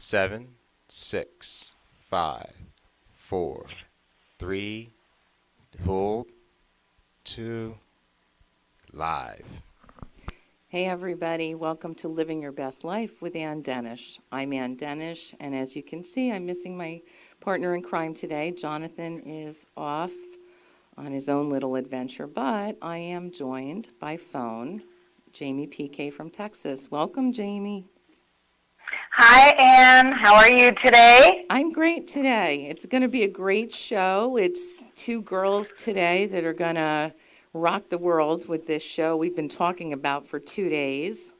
7, 6, 5, 4, 3, hold, 2, live. Hey everybody, welcome to Living Your Best Life with Ann Denish. I'm Ann Denish, and as you can see, I'm missing my partner in crime today. Jonathan is off on his own little adventure, but I am joined by phone, Jamie PK from Texas. Welcome, Jamie. Hi, Ann. How are you today? I'm great today. It's going to be a great show. It's two girls today that are going to rock the world with this show we've been talking about for 2 days.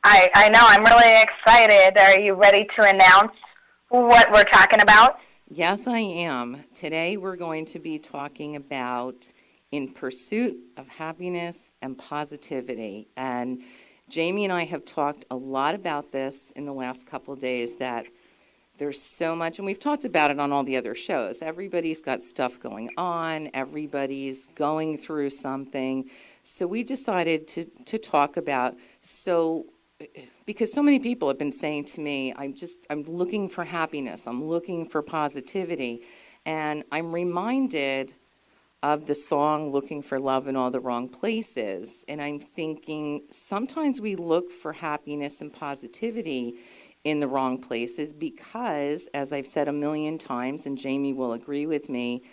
I know. I'm really excited. Are you ready to announce what we're talking about? Yes, I am. Today we're going to be talking about In Pursuit of Happiness and Positivity. And Jamie and I have talked a lot about this in the last couple of days, that there's so much, and we've talked about it on all the other shows. Everybody's got stuff going on. Everybody's going through something. So we decided to talk about, because so many people have been saying to me, I'm looking for happiness. I'm looking for positivity. And I'm reminded of the song Looking for Love in All the Wrong Places. And I'm thinking sometimes we look for happiness and positivity in the wrong places because, as I've said a million times, and Jamie will agree with me,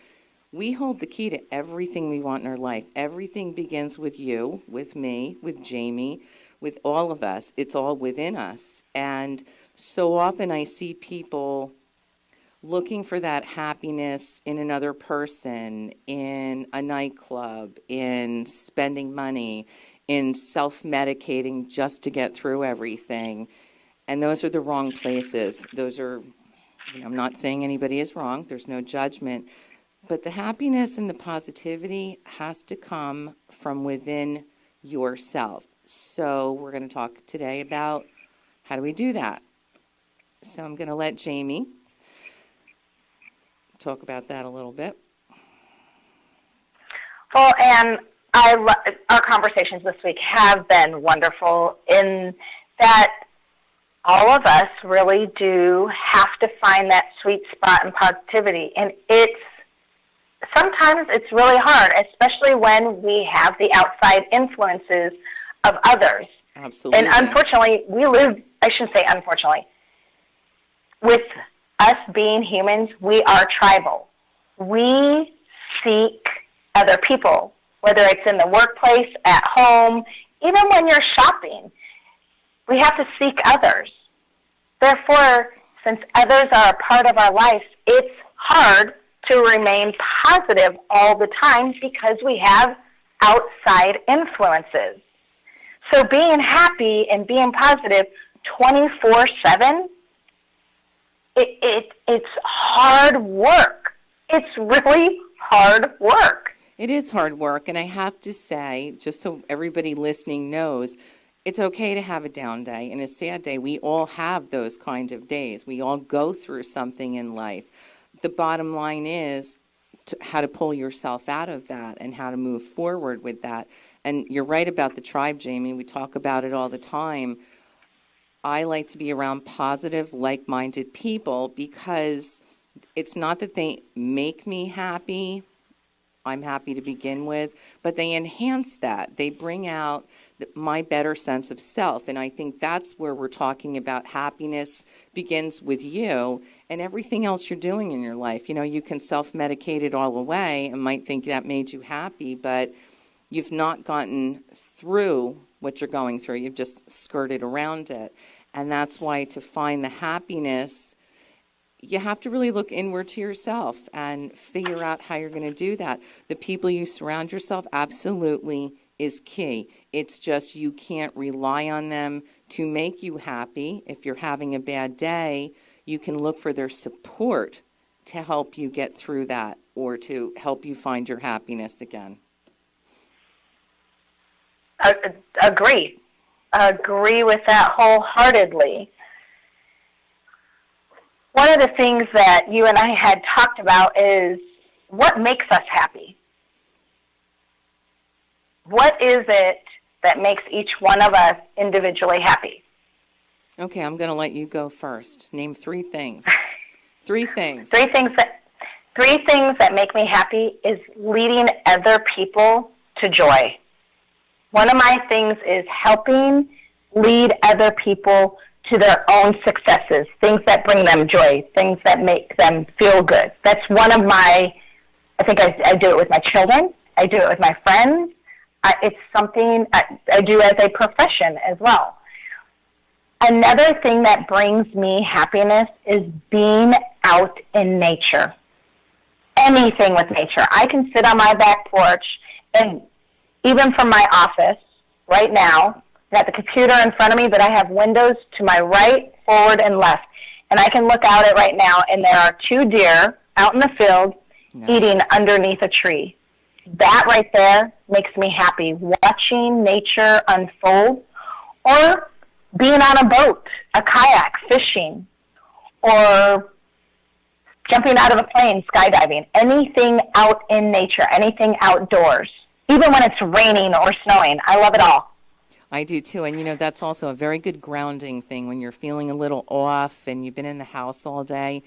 we hold the key to everything we want in our life. Everything begins with you, with me, with Jamie, with all of us. It's all within us. And so often I see people looking for that happiness in another person, in a nightclub, in spending money, in self-medicating just to get through everything. And those are the wrong places. Those are, I'm not saying anybody is wrong. There's no judgment. But the happiness and the positivity has to come from within yourself. So we're going to talk today about how do we do that. So I'm going to let Jamie talk about that a little bit. Well, Ann, our conversations this week have been wonderful in that all of us really do have to find that sweet spot in positivity. And sometimes it's really hard, especially when we have the outside influences of others. Absolutely. And unfortunately, I shouldn't say unfortunately, with us being humans, we are tribal. We seek other people, whether it's in the workplace, at home, even when you're shopping. We have to seek others. Therefore, since others are a part of our life, it's hard to remain positive all the time because we have outside influences. So being happy and being positive 24/7, it's hard work. It's really hard work. It is hard work, and I have to say, just so everybody listening knows, it's okay to have a down day and a sad day. We all have those kind of days. We all go through something in life. The bottom line is how to pull yourself out of that and how to move forward with that. And you're right about the tribe, Jamie. We talk about it all the time. I like to be around positive, like-minded people because it's not that they make me happy. I'm happy to begin with, but they enhance that. They bring out my better sense of self, and I think that's where we're talking about happiness begins with you and everything else you're doing in your life. You can self-medicate it all away and might think that made you happy, but you've not gotten through what you're going through. You've just skirted around it, and that's why to find the happiness, you have to really look inward to yourself and figure out how you're going to do that. The people you surround yourself absolutely is key. It's just you can't rely on them to make you happy. If you're having a bad day, you can look for their support to help you get through that or to help you find your happiness again. Agree with that wholeheartedly. One of the things that you and I had talked about is what makes us happy. What is it that makes each one of us individually happy? Okay, I'm going to let you go first. Name 3 things. 3 things. Three things that make me happy is leading other people to joy. One of my things is helping lead other people to their own successes, things that bring them joy, things that make them feel good. That's one of my, I think I do it with my children. I do it with my friends. It's something I do as a profession as well. Another thing that brings me happiness is being out in nature. Anything with nature. I can sit on my back porch, and even from my office right now, I got the computer in front of me, but I have windows to my right, forward, and left. And I can look out at right now, and there are 2 deer out in the field eating underneath a tree. That right there makes me happy, watching nature unfold, or being on a boat, a kayak, fishing, or jumping out of a plane, skydiving, anything out in nature, anything outdoors, even when it's raining or snowing. I love it all. I do too. And, that's also a very good grounding thing when you're feeling a little off and you've been in the house all day.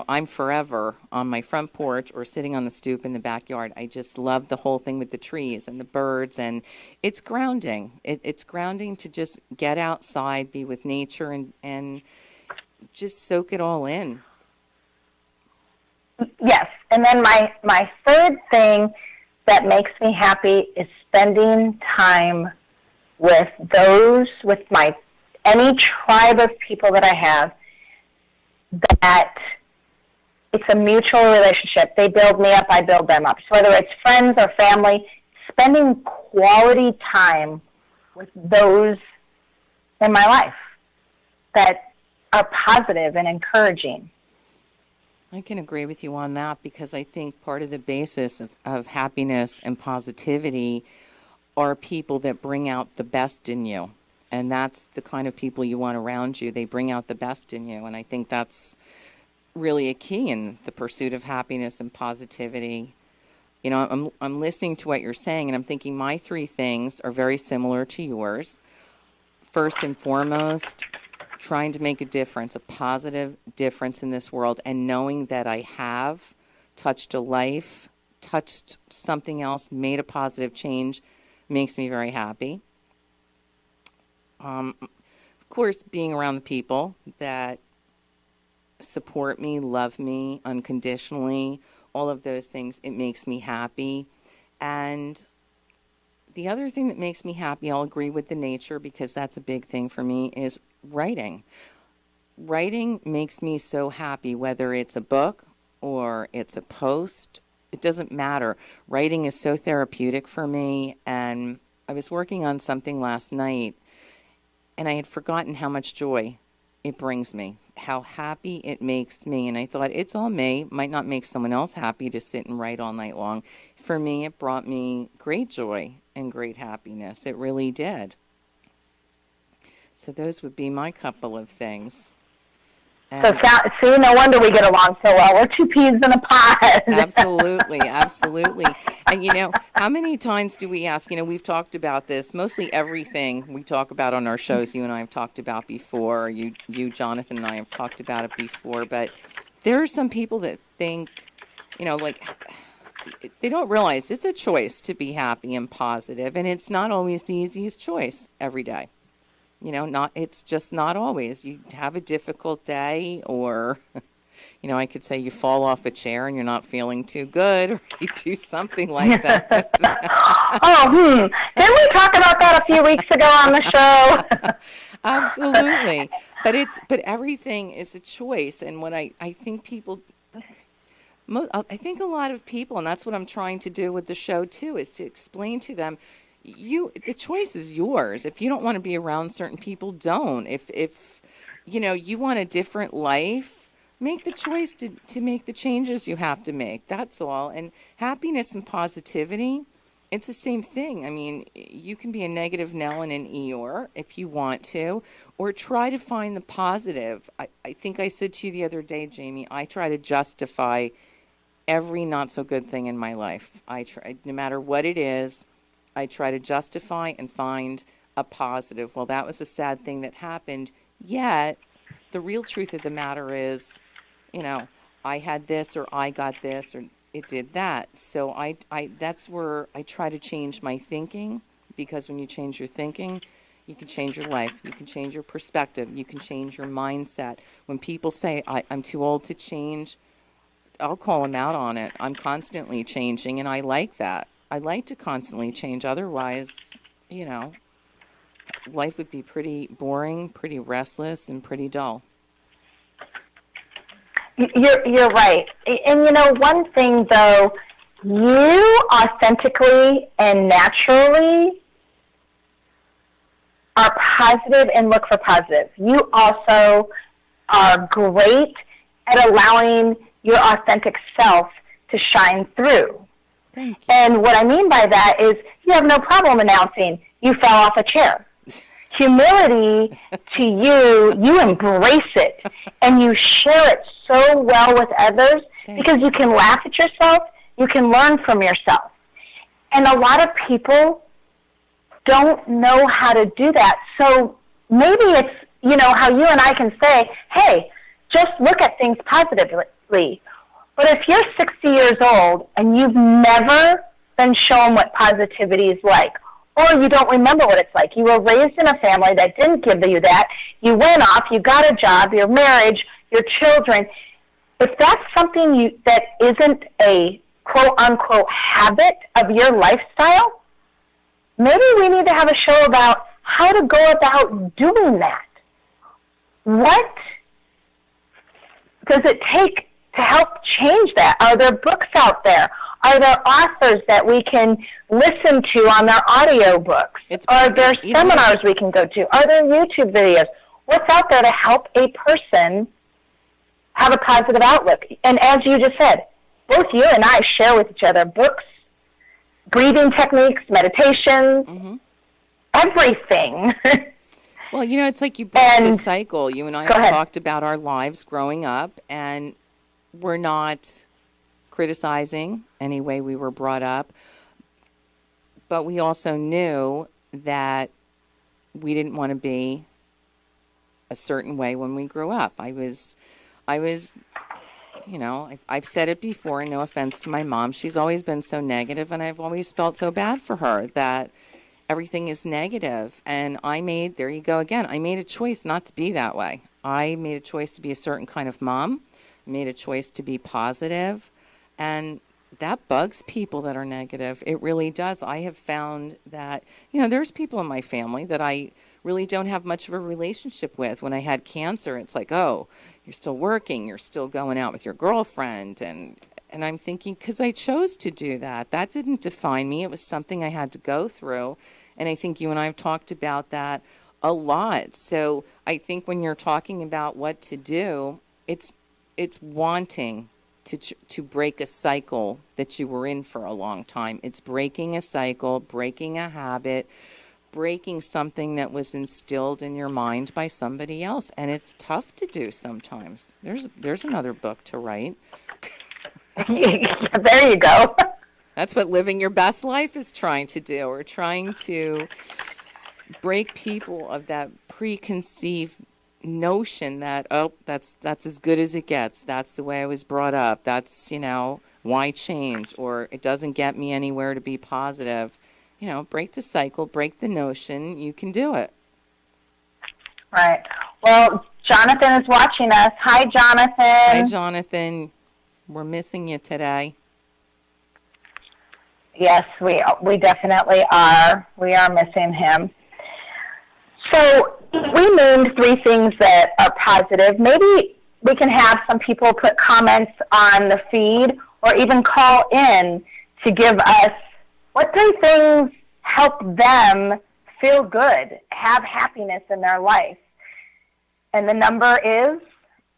I'm forever on my front porch or sitting on the stoop in the backyard. I just love the whole thing with the trees and the birds, and it's grounding. It's grounding to just get outside, be with nature, and just soak it all in. Yes, and then my third thing that makes me happy is spending time with any tribe of people that I have, that it's a mutual relationship. They build me up, I build them up. So whether it's friends or family, spending quality time with those in my life that are positive and encouraging. I can agree with you on that, because I think part of the basis of happiness and positivity are people that bring out the best in you. And that's the kind of people you want around you. They bring out the best in you. And I think that's really a key in the pursuit of happiness and positivity. I'm listening to what you're saying, and I'm thinking my 3 things are very similar to yours. First and foremost, trying to make a difference, a positive difference in this world, and knowing that I have touched a life, touched something else, made a positive change, makes me very happy. Of course, being around the people that support me, love me unconditionally, all of those things, it makes me happy. And the other thing that makes me happy, I'll agree with the nature, because that's a big thing for me, is writing. Writing makes me so happy, whether it's a book or it's a post. It doesn't matter. Writing is so therapeutic for me. And I was working on something last night, and I had forgotten how much joy it brings me, how happy it makes me. And I thought, it's all me. Might not make someone else happy to sit and write all night long. For me, it brought me great joy and great happiness. It really did. So those would be my couple of things. So, see, no wonder we get along so well. We're 2 peas in a pod. Absolutely, absolutely. And, how many times do we ask, we've talked about this, mostly everything we talk about on our shows, you and I have talked about before, you, Jonathan, and I have talked about it before, but there are some people that think, they don't realize it's a choice to be happy and positive, and it's not always the easiest choice every day. It's just not always. You have a difficult day, or, I could say you fall off a chair and you're not feeling too good, or you do something like that. Didn't we talk about that a few weeks ago on the show? Absolutely. But everything is a choice. And what I think I think a lot of people, and that's what I'm trying to do with the show too, is to explain to them, the choice is yours. If you don't want to be around certain people, don't. If you want a different life, make the choice to make the changes you have to make. That's all. And happiness and positivity, it's the same thing. I mean, you can be a negative Nell and an Eeyore if you want to, or try to find the positive. I think I said to you the other day, Jamie, I try to justify every not so good thing in my life. I try, no matter what it is, I try to justify and find a positive. Well, that was a sad thing that happened. Yet, the real truth of the matter is, you know, I had this or I got this or it did that. So that's where I try to change my thinking, because when you change your thinking, you can change your life. You can change your perspective. You can change your mindset. When people say, I'm too old to change, I'll call them out on it. I'm constantly changing, and I like that. I like to constantly change. Otherwise, you know, life would be pretty boring, pretty restless, and pretty dull. You're right. And you know, one thing though, you authentically and naturally are positive and look for positive. You also are great at allowing your authentic self to shine through. Thank you. And what I mean by that is you have no problem announcing you fell off a chair. Humility to you embrace it and you share it so well with others because you can laugh at yourself, you can learn from yourself. And a lot of people don't know how to do that. So maybe it's, you know, how you and I can say, hey, just look at things positively. But if you're 60 years old and you've never been shown what positivity is like, or you don't remember what it's like, you were raised in a family that didn't give you that, you went off, you got a job, your marriage, your children, if that's something that isn't a quote-unquote habit of your lifestyle, maybe we need to have a show about how to go about doing that. What does it take to help change that? Are there books out there? Are there authors that we can listen to on their audio books? Are there seminars we can go to? Are there YouTube videos? What's out there to help a person have a positive outlook? And as you just said, both you and I share with each other books, breathing techniques, meditations, everything. Well, you know, it's like you break the cycle. You and I have talked about our lives growing up, and we're not criticizing any way we were brought up, but we also knew that we didn't want to be a certain way when we grew up. I was, you know, I've said it before, and no offense to my mom, she's always been so negative, and I've always felt so bad for her that everything is negative. And there you go again, I made a choice not to be that way. I made a choice to be a certain kind of mom, made a choice to be positive, and that bugs people that are negative. It really does. I have found that, you know, there's people in my family that I really don't have much of a relationship with. When I had cancer, it's like, oh, you're still working, you're still going out with your girlfriend, and I'm thinking, because I chose to do that. That didn't define me. It was something I had to go through, and I think you and I have talked about that a lot. So I think when you're talking about what to do, it's wanting to break a cycle that you were in for a long time. It's breaking a cycle, breaking a habit, breaking something that was instilled in your mind by somebody else. And it's tough to do sometimes. There's another book to write. There you go. That's what living your best life is trying to do. We're trying to break people of that preconceived notion that, oh, that's as good as it gets. That's the way I was brought up. That's, you know, why change? Or it doesn't get me anywhere to be positive. You know, break the cycle, break the notion. You can do it. Right. Well, Jonathan is watching us. Hi, Jonathan. Hi, Jonathan. We're missing you today. Yes, we definitely are. We are missing him. So we named 3 things that are positive. Maybe we can have some people put comments on the feed or even call in to give us what 3 things help them feel good, have happiness in their life. And the number is,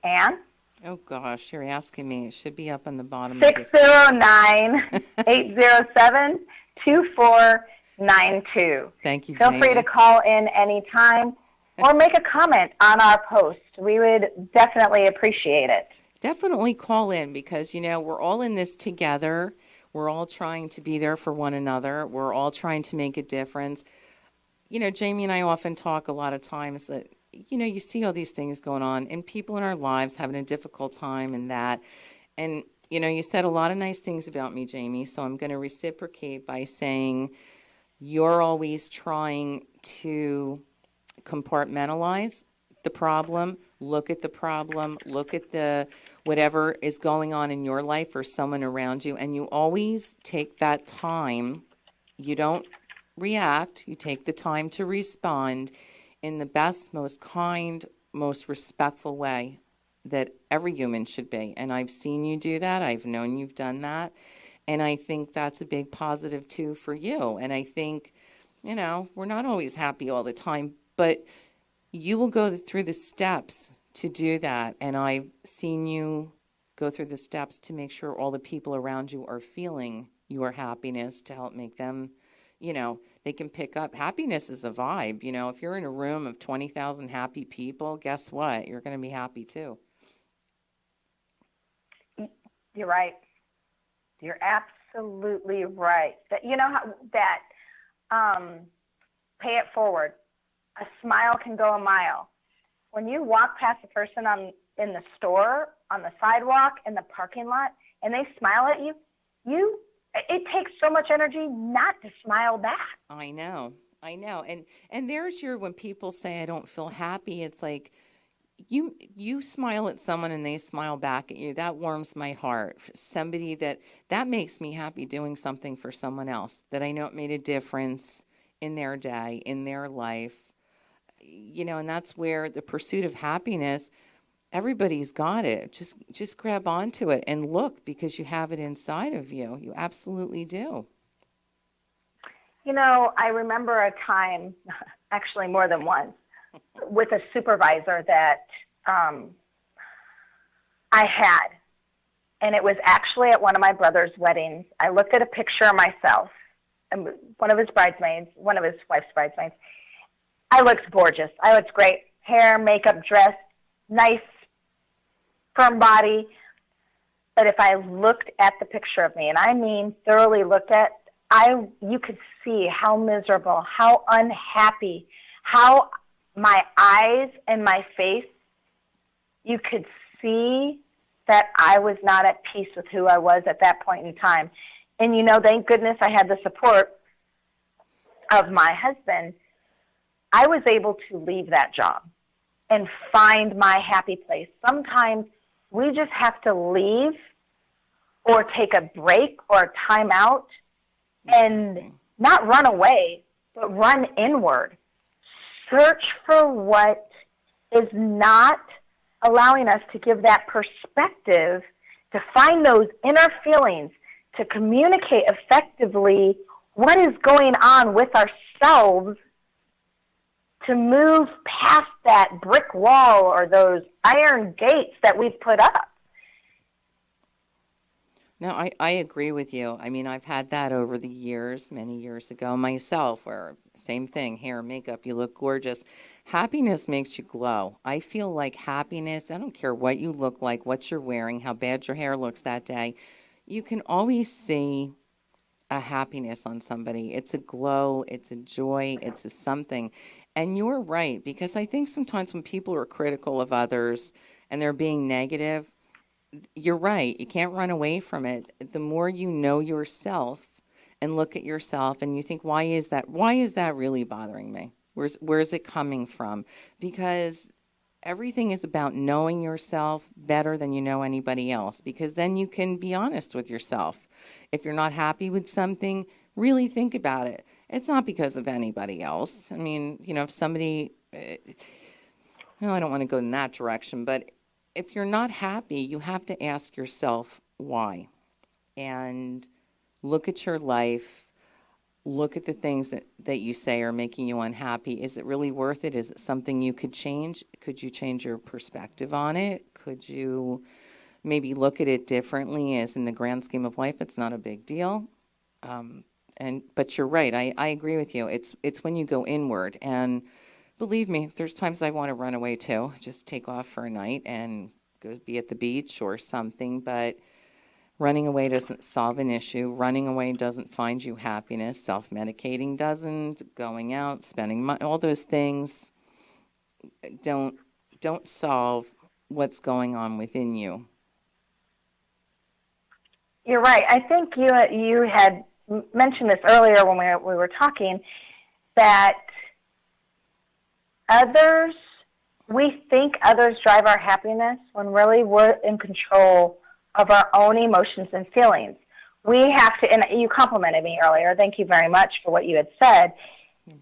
Ann? Oh, gosh, you're asking me. It should be up on the bottom. 609-807-2492. Thank you, Feel Jamie. free to call in anytime or make a comment on our post. We would definitely appreciate it. Definitely call in because, you know, we're all in this together. We're all trying to be there for one another. We're all trying to make a difference. You know, Jamie and I often talk a lot of times that you see all these things going on and people in our lives having a difficult time and that. And, you said a lot of nice things about me, Jamie. So I'm going to reciprocate by saying you're always trying to compartmentalize the problem, look at the problem, look at the whatever is going on in your life or someone around you, and you always take that time. You don't react, you take the time to respond in the best, most kind, most respectful way that every human should be. And I've seen you do that. I've known you've done that. And I think that's a big positive too for you. And I think, we're not always happy all the time, but you will go through the steps to do that. And I've seen you go through the steps to make sure all the people around you are feeling your happiness to help make them, they can pick up. Happiness is a vibe. If you're in a room of 20,000 happy people, guess what? You're going to be happy too. You're right. You're absolutely right. That pay it forward. A smile can go a mile. When you walk past a person in the store, on the sidewalk, in the parking lot, and they smile at you, it takes so much energy not to smile back. I know. And there's when people say I don't feel happy, it's like you smile at someone and they smile back at you. That warms my heart. Somebody that makes me happy doing something for someone else that I know it made a difference in their day, in their life. And that's where the pursuit of happiness, everybody's got it. Just grab onto it and look, because you have it inside of you. You absolutely do. I remember a time, actually more than once, with a supervisor that I had. And it was actually at one of my brother's weddings. I looked at a picture of myself and one of his wife's bridesmaids. I looked gorgeous. I looked great. Hair, makeup, dress, nice, firm body. But if I looked at the picture of me, and I mean thoroughly looked at, you could see how miserable, how unhappy, how my eyes and my face, you could see that I was not at peace with who I was at that point in time. And, thank goodness I had the support of my husband. I was able to leave that job and find my happy place. Sometimes we just have to leave or take a break or a time out and not run away, but run inward. Search for what is not allowing us to give that perspective, to find those inner feelings, to communicate effectively what is going on with ourselves, to move past that brick wall or those iron gates that we've put up. No, I agree with you. I mean, I've had that over the years, many years ago myself, where same thing, hair, makeup, you look gorgeous. Happiness makes you glow. I feel like happiness, I don't care what you look like, what you're wearing, how bad your hair looks that day, you can always see a happiness on somebody. It's a glow, it's a joy, it's a something. And you're right, because I think sometimes when people are critical of others and they're being negative, you're right. You can't run away from it. The more you know yourself and look at yourself and you think, why is that? Why is that really bothering me? Where's it coming from? Because everything is about knowing yourself better than you know anybody else, because then you can be honest with yourself. If you're not happy with something, really think about it. It's not because of anybody else. I mean, if somebody, I don't want to go in that direction, but if you're not happy, you have to ask yourself why. And look at your life. Look at the things that you say are making you unhappy. Is it really worth it? Is it something you could change? Could you change your perspective on it? Could you maybe look at it differently, as in the grand scheme of life, it's not a big deal? But you're right. I agree with you. It's when you go inward. And believe me, there's times I want to run away too, just take off for a night and go be at the beach or something. But running away doesn't solve an issue. Running away doesn't find you happiness. Self-medicating doesn't. Going out, spending money, all those things, don't solve what's going on within you. You're right. I think you had mentioned this earlier when we were talking, that we think others drive our happiness when really we're in control of our own emotions and feelings. We have to, and you complimented me earlier. Thank you very much for what you had said.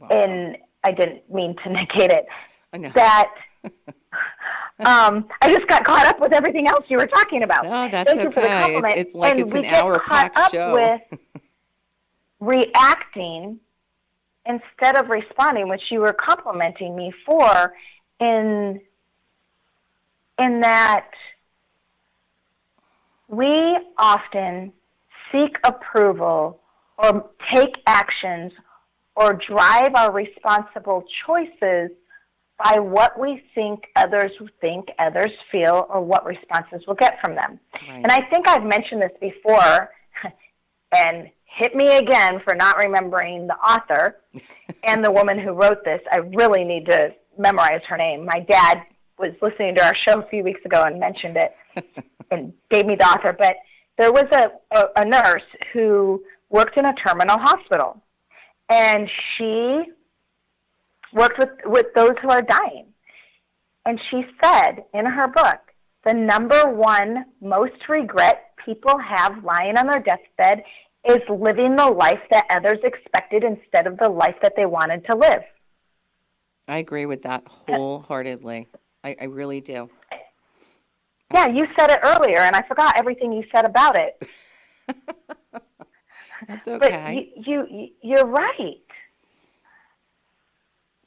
And I didn't mean to negate it. I know. That I just got caught up with everything else you were talking about. No, that's Thank you for the okay. compliment. It's like and it's we an get hour-packed caught up show. with reacting instead of responding, which you were complimenting me for, in that we often seek approval or take actions or drive our responsible choices by what we think, others feel, or what responses we'll get from them. Right. And I think I've mentioned this before, and hit me again for not remembering the author and the woman who wrote this. I really need to memorize her name. My dad was listening to our show a few weeks ago and mentioned it and gave me the author. But there was a nurse who worked in a terminal hospital, and she worked with those who are dying. And she said in her book, the number one most regret people have lying on their deathbed is living the life that others expected instead of the life that they wanted to live. I agree with that wholeheartedly. I really do. Yeah, you said it earlier, and I forgot everything you said about it. That's okay. But you're right.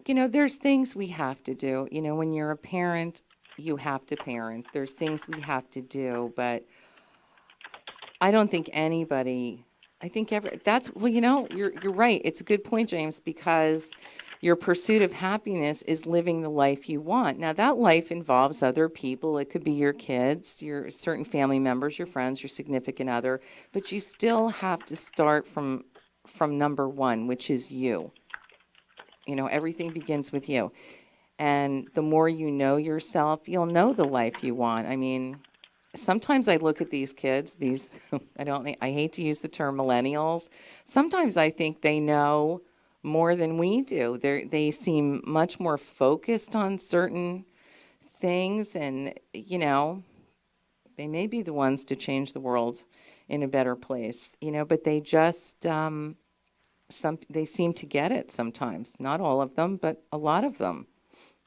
You know, there's things we have to do. You know, when you're a parent, you have to parent. There's things we have to do, but I don't think anybody, well, you know, you're right. It's a good point, James, because your pursuit of happiness is living the life you want. Now, that life involves other people. It could be your kids, your certain family members, your friends, your significant other, but you still have to start from number one, which is you. You know, everything begins with you. And the more you know yourself, you'll know the life you want. I mean, sometimes I look at these kids, I hate to use the term millennials. Sometimes I think they know more than we do. They seem much more focused on certain things, and, you know, they may be the ones to change the world in a better place, you know, but they just, they seem to get it sometimes. Not all of them, but a lot of them.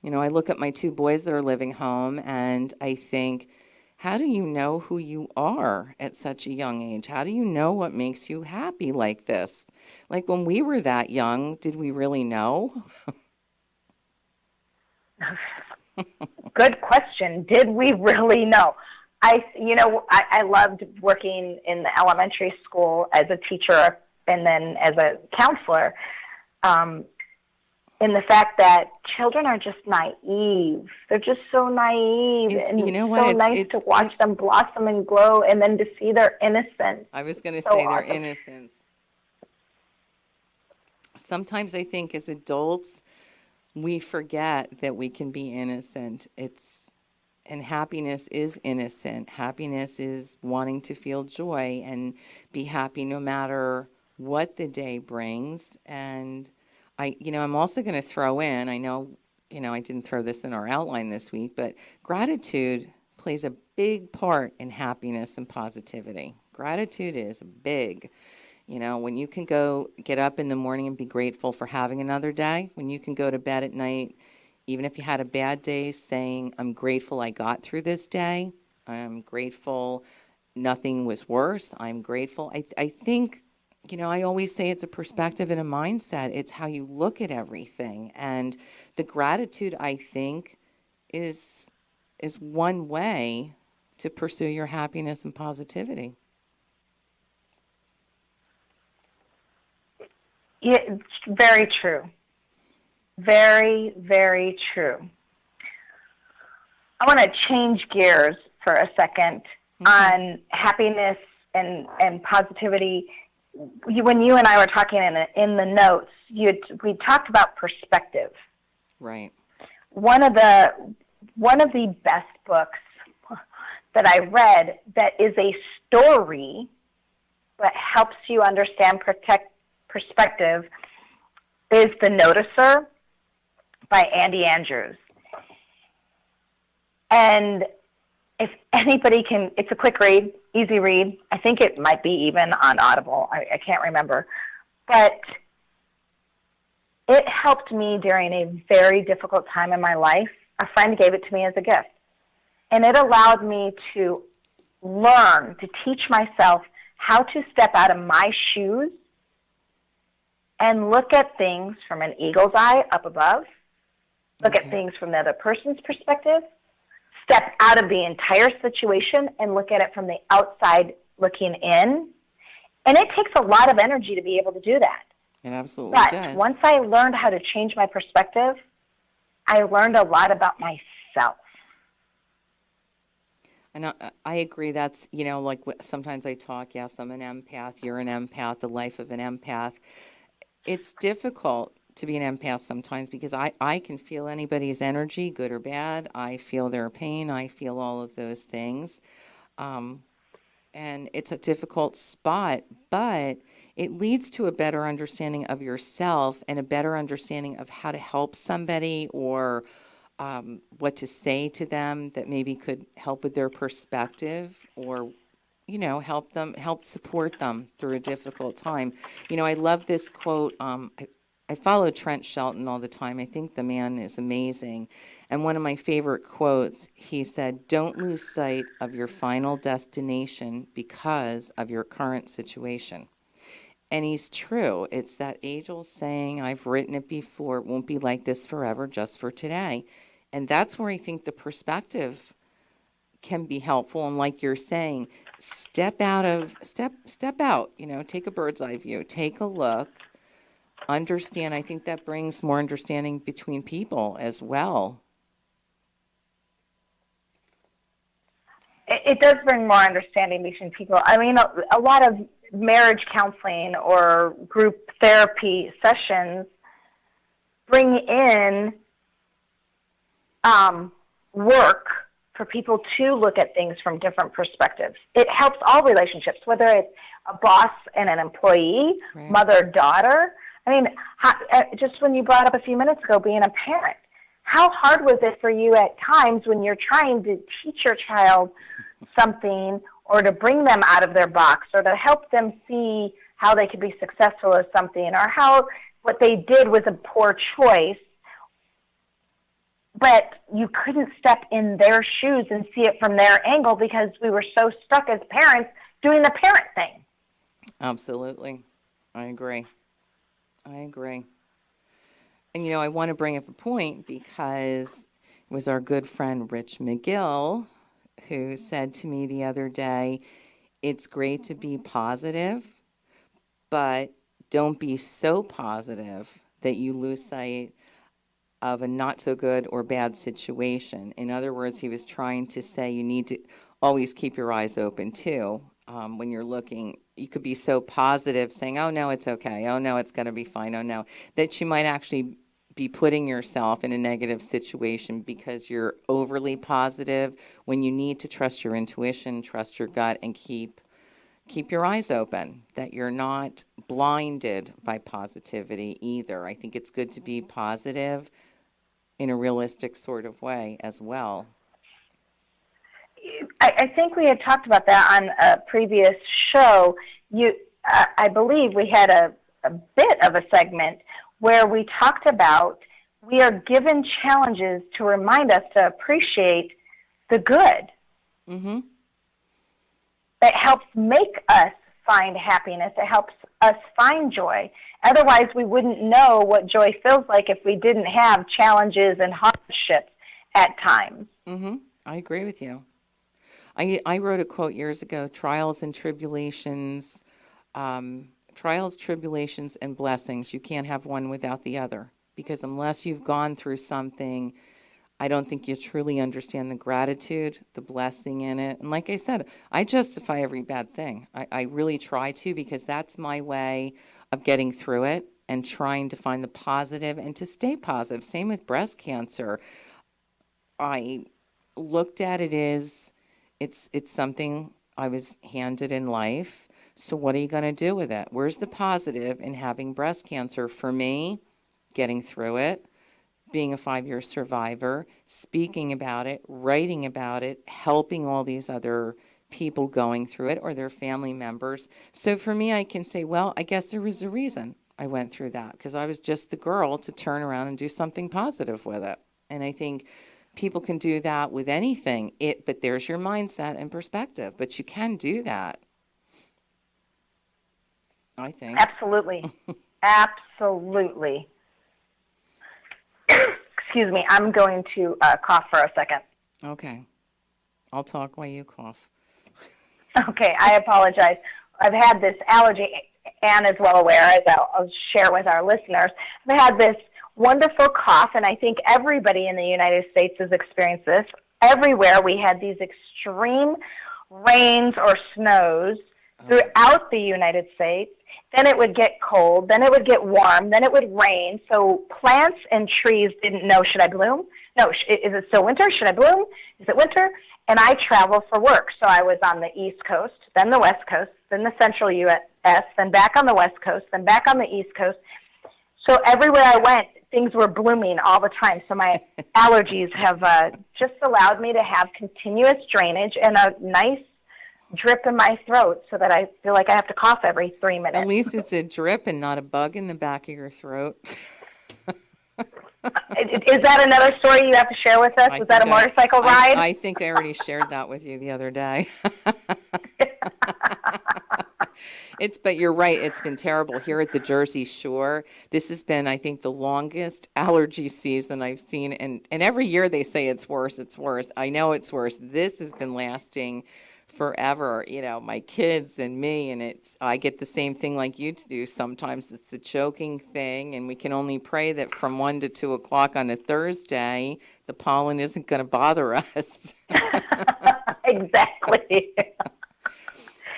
You know, I look at my two boys that are living home, and I think, how do you know who you are at such a young age? How do you know what makes you happy like this? Like when we were that young, did we really know? Good question. Did we really know? I loved working in the elementary school as a teacher and then as a counselor, in the fact that children are just naive. They're just so naive. And you know what? so nice to watch them blossom and grow, and then to see their innocence. I was going to So say their awesome. innocence. Sometimes I think as adults, we forget that we can be innocent. And happiness is innocent. Happiness is wanting to feel joy and be happy no matter what the day brings. And I'm also going to throw in, I know, I didn't throw this in our outline this week, but gratitude plays a big part in happiness and positivity. Gratitude is big. You know, when you can go get up in the morning and be grateful for having another day, when you can go to bed at night, even if you had a bad day, saying, I'm grateful I got through this day. I'm grateful nothing was worse. I'm grateful. I think, I always say it's a perspective and a mindset. It's how you look at everything. And the gratitude, I think, is one way to pursue your happiness and positivity. Yeah, it's very true. Very, very true. I want to change gears for a second on happiness and positivity. When you and I were talking in the notes, we talked about perspective. Right. one of the best books that I read that is a story but helps you understand perspective is The Noticer by Andy Andrews. And if anybody can, it's a quick read, easy read. I think it might be even on Audible. I can't remember. But it helped me during a very difficult time in my life. A friend gave it to me as a gift. And it allowed me to learn, to teach myself how to step out of my shoes and look at things from an eagle's eye up above, look at things from the other person's perspective, step out of the entire situation and look at it from the outside looking in. And it takes a lot of energy to be able to do that. It absolutely but does. Once I learned how to change my perspective, I learned a lot about myself. And I agree. That's, like sometimes I talk, yes, I'm an empath, you're an empath, the life of an empath. It's difficult to be an empath sometimes because I can feel anybody's energy, good or bad. I feel their pain. I feel all of those things. And it's a difficult spot, but it leads to a better understanding of yourself and a better understanding of how to help somebody or what to say to them that maybe could help with their perspective or, help support them through a difficult time. I love this quote. I follow Trent Shelton all the time. I think the man is amazing. And one of my favorite quotes, he said, "Don't lose sight of your final destination because of your current situation." And he's true. It's that age-old saying, I've written it before, it won't be like this forever, just for today. And that's where I think the perspective can be helpful. And like you're saying, step out, take a bird's eye view, take a look, understand. I think that brings more understanding between people as well. It does bring more understanding between people. I mean, a lot of marriage counseling or group therapy sessions bring in work for people to look at things from different perspectives. It helps all relationships, whether it's a boss and an employee, Right. mother-daughter. I mean, just when you brought up a few minutes ago being a parent, how hard was it for you at times when you're trying to teach your child something or to bring them out of their box or to help them see how they could be successful at something or how what they did was a poor choice, but you couldn't step in their shoes and see it from their angle because we were so stuck as parents doing the parent thing. Absolutely. I agree. And, I want to bring up a point because it was our good friend Rich McGill who said to me the other day, it's great to be positive, but don't be so positive that you lose sight of a not so good or bad situation. In other words, he was trying to say you need to always keep your eyes open too. When you're looking, you could be so positive saying, oh no, it's okay. Oh no, it's going to be fine. Oh no, that you might actually be putting yourself in a negative situation because you're overly positive when you need to trust your intuition, trust your gut, and keep your eyes open, that you're not blinded by positivity either. I think it's good to be positive in a realistic sort of way as well. I think we had talked about that on a previous show. I believe we had a bit of a segment where we talked about we are given challenges to remind us to appreciate the good. Mm-hmm. It helps make us find happiness. It helps us find joy. Otherwise, we wouldn't know what joy feels like if we didn't have challenges and hardships at times. Mm-hmm. I agree with you. I wrote a quote years ago, trials, tribulations, and blessings. You can't have one without the other. Because unless you've gone through something, I don't think you truly understand the gratitude, the blessing in it. And like I said, I justify every bad thing. I really try to because that's my way of getting through it. and trying to find the positive and to stay positive. Same with breast cancer. I looked at it as it's something I was handed in life. So what are you going to do with it? Where's the positive in having breast cancer? For me, getting through it, being a 5-year survivor, speaking about it, writing about it, helping all these other people going through it or their family members. So for me, I can say, well, I guess there was a reason I went through that because I was just the girl to turn around and do something positive with it. And I think people can do that with anything. But there's your mindset and perspective. But you can do that, I think. Absolutely. Absolutely. Excuse me. I'm going to cough for a second. Okay. I'll talk while you cough. Okay, I apologize. I've had this allergy. Anne is well aware, as I'll share with our listeners. I've had this wonderful cough, and I think everybody in the United States has experienced this. Everywhere we had these extreme rains or snows throughout the United States. Then it would get cold, then it would get warm, then it would rain. So plants and trees didn't know, should I bloom? No, is it still winter? Should I bloom? Is it winter? And I travel for work. So I was on the East Coast, then the West Coast, then the Central U.S., then back on the West Coast, then back on the East Coast. So everywhere I went, things were blooming all the time. So my allergies have just allowed me to have continuous drainage and a nice drip in my throat so that I feel like I have to cough every 3 minutes. At least it's a drip and not a bug in the back of your throat. Is that another story you have to share with us? Was that a motorcycle ride? I think I already shared that with you the other day. But you're right. It's been terrible here at the Jersey Shore. This has been, I think, the longest allergy season I've seen. And every year they say it's worse. It's worse. I know it's worse. This has been lasting forever, my kids and me, and I get the same thing like you do. Sometimes it's a choking thing, and we can only pray that from 1 to 2 o'clock on a Thursday, the pollen isn't going to bother us. Exactly.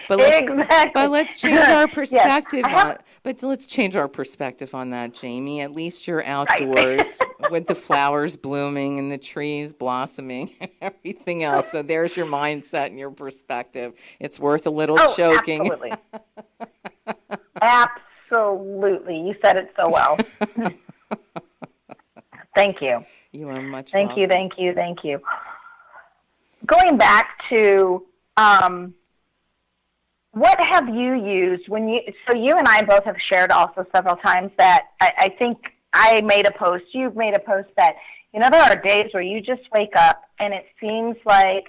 But let's change our perspective let's change our perspective on that, Jamie. At least you're outdoors with the flowers blooming and the trees blossoming and everything else. So there's your mindset and your perspective. It's worth a little choking. Absolutely. Absolutely. You said it so well. Thank you. You are much welcome. Welcome. Thank you. Going back to what have you used so you and I both have shared also several times that I think I made a post, you've made a post that, there are days where you just wake up and it seems like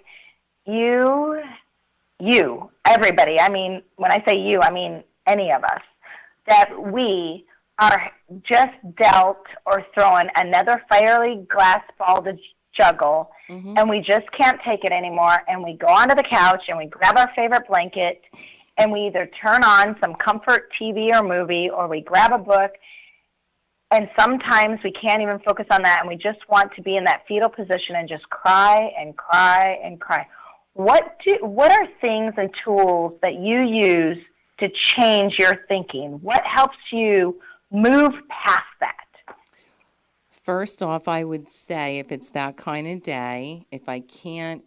everybody, I mean, when I say you, I mean any of us, that we are just dealt or thrown another fiery glass ball to juggle, and we just can't take it anymore, and we go onto the couch and we grab our favorite blanket and we either turn on some comfort TV or movie or we grab a book, and sometimes we can't even focus on that and we just want to be in that fetal position and just cry and cry and cry. What are things and tools that you use to change your thinking? What helps you move past that? First off, I would say if it's that kind of day, if I can't,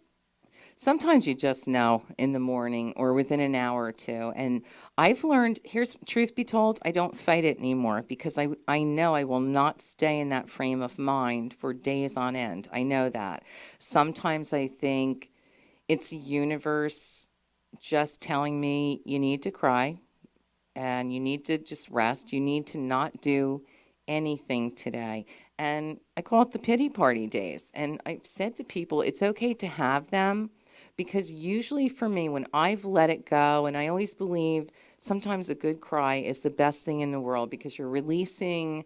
sometimes you just know in the morning or within an hour or two. And I've learned, truth be told, I don't fight it anymore because I know I will not stay in that frame of mind for days on end. I know that. Sometimes I think it's the universe just telling me you need to cry and you need to just rest. You need to not do anything today. And I call it the pity party days. And I've said to people, it's okay to have them because usually for me, when I've let it go, and I always believe sometimes a good cry is the best thing in the world because you're releasing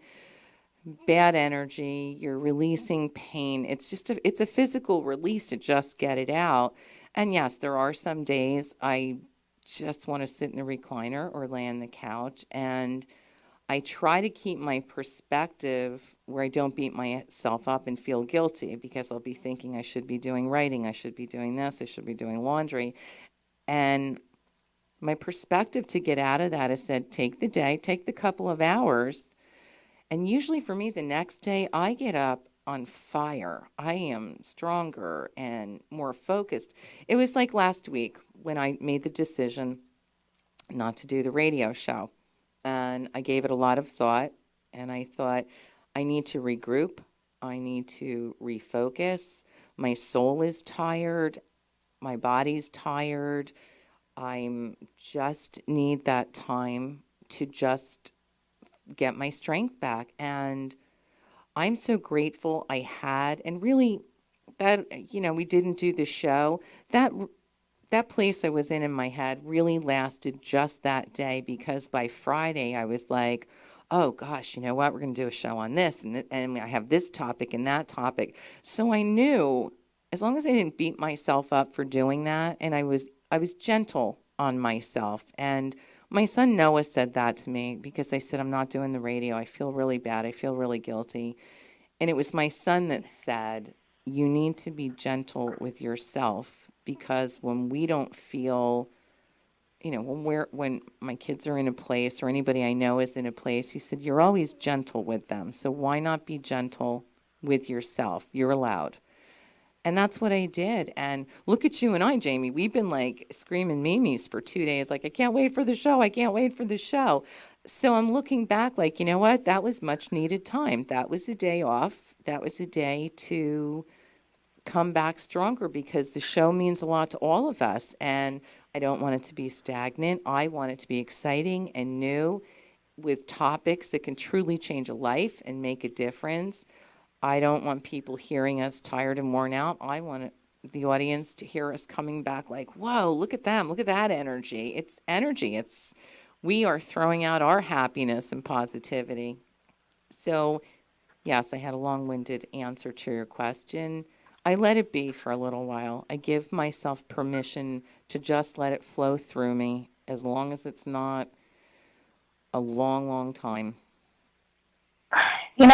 bad energy, you're releasing pain. It's a physical release to just get it out. And yes, there are some days I just want to sit in a recliner or lay on the couch, and I try to keep my perspective where I don't beat myself up and feel guilty because I'll be thinking I should be doing writing, I should be doing this, I should be doing laundry. And my perspective to get out of that is said, take the day, take the couple of hours And usually for me, the next day, I get up on fire. I am stronger and more focused. It was like last week when I made the decision not to do the radio show. And I gave it a lot of thought. And I thought, I need to regroup. I need to refocus. My soul is tired. My body's tired. I'm just need that time to just get my strength back. And I'm so grateful I had, and really that, we didn't do the show. That place I was in my head really lasted just that day, because by Friday I was like, oh gosh, you know what? We're going to do a show on this, and I have this topic and that topic. So I knew, as long as I didn't beat myself up for doing that, and I was gentle on myself. And my son Noah said that to me, because I said, I'm not doing the radio. I feel really bad. I feel really guilty. And it was my son that said, you need to be gentle with yourself, because when we don't feel, when my kids are in a place, or anybody I know is in a place, he said, you're always gentle with them. So why not be gentle with yourself? You're allowed. And that's what I did. And look at you and I, Jamie. We've been like screaming memes for 2 days. Like, I can't wait for the show. I can't wait for the show. So I'm looking back like, you know what? That was much needed time. That was a day off. That was a day to come back stronger, because the show means a lot to all of us. And I don't want it to be stagnant. I want it to be exciting and new, with topics that can truly change a life and make a difference. I don't want people hearing us tired and worn out. I want the audience to hear us coming back like, whoa, look at them. Look at that energy. It's energy. We are throwing out our happiness and positivity. So, yes, I had a long-winded answer to your question. I let it be for a little while. I give myself permission to just let it flow through me, as long as it's not a long, long time. And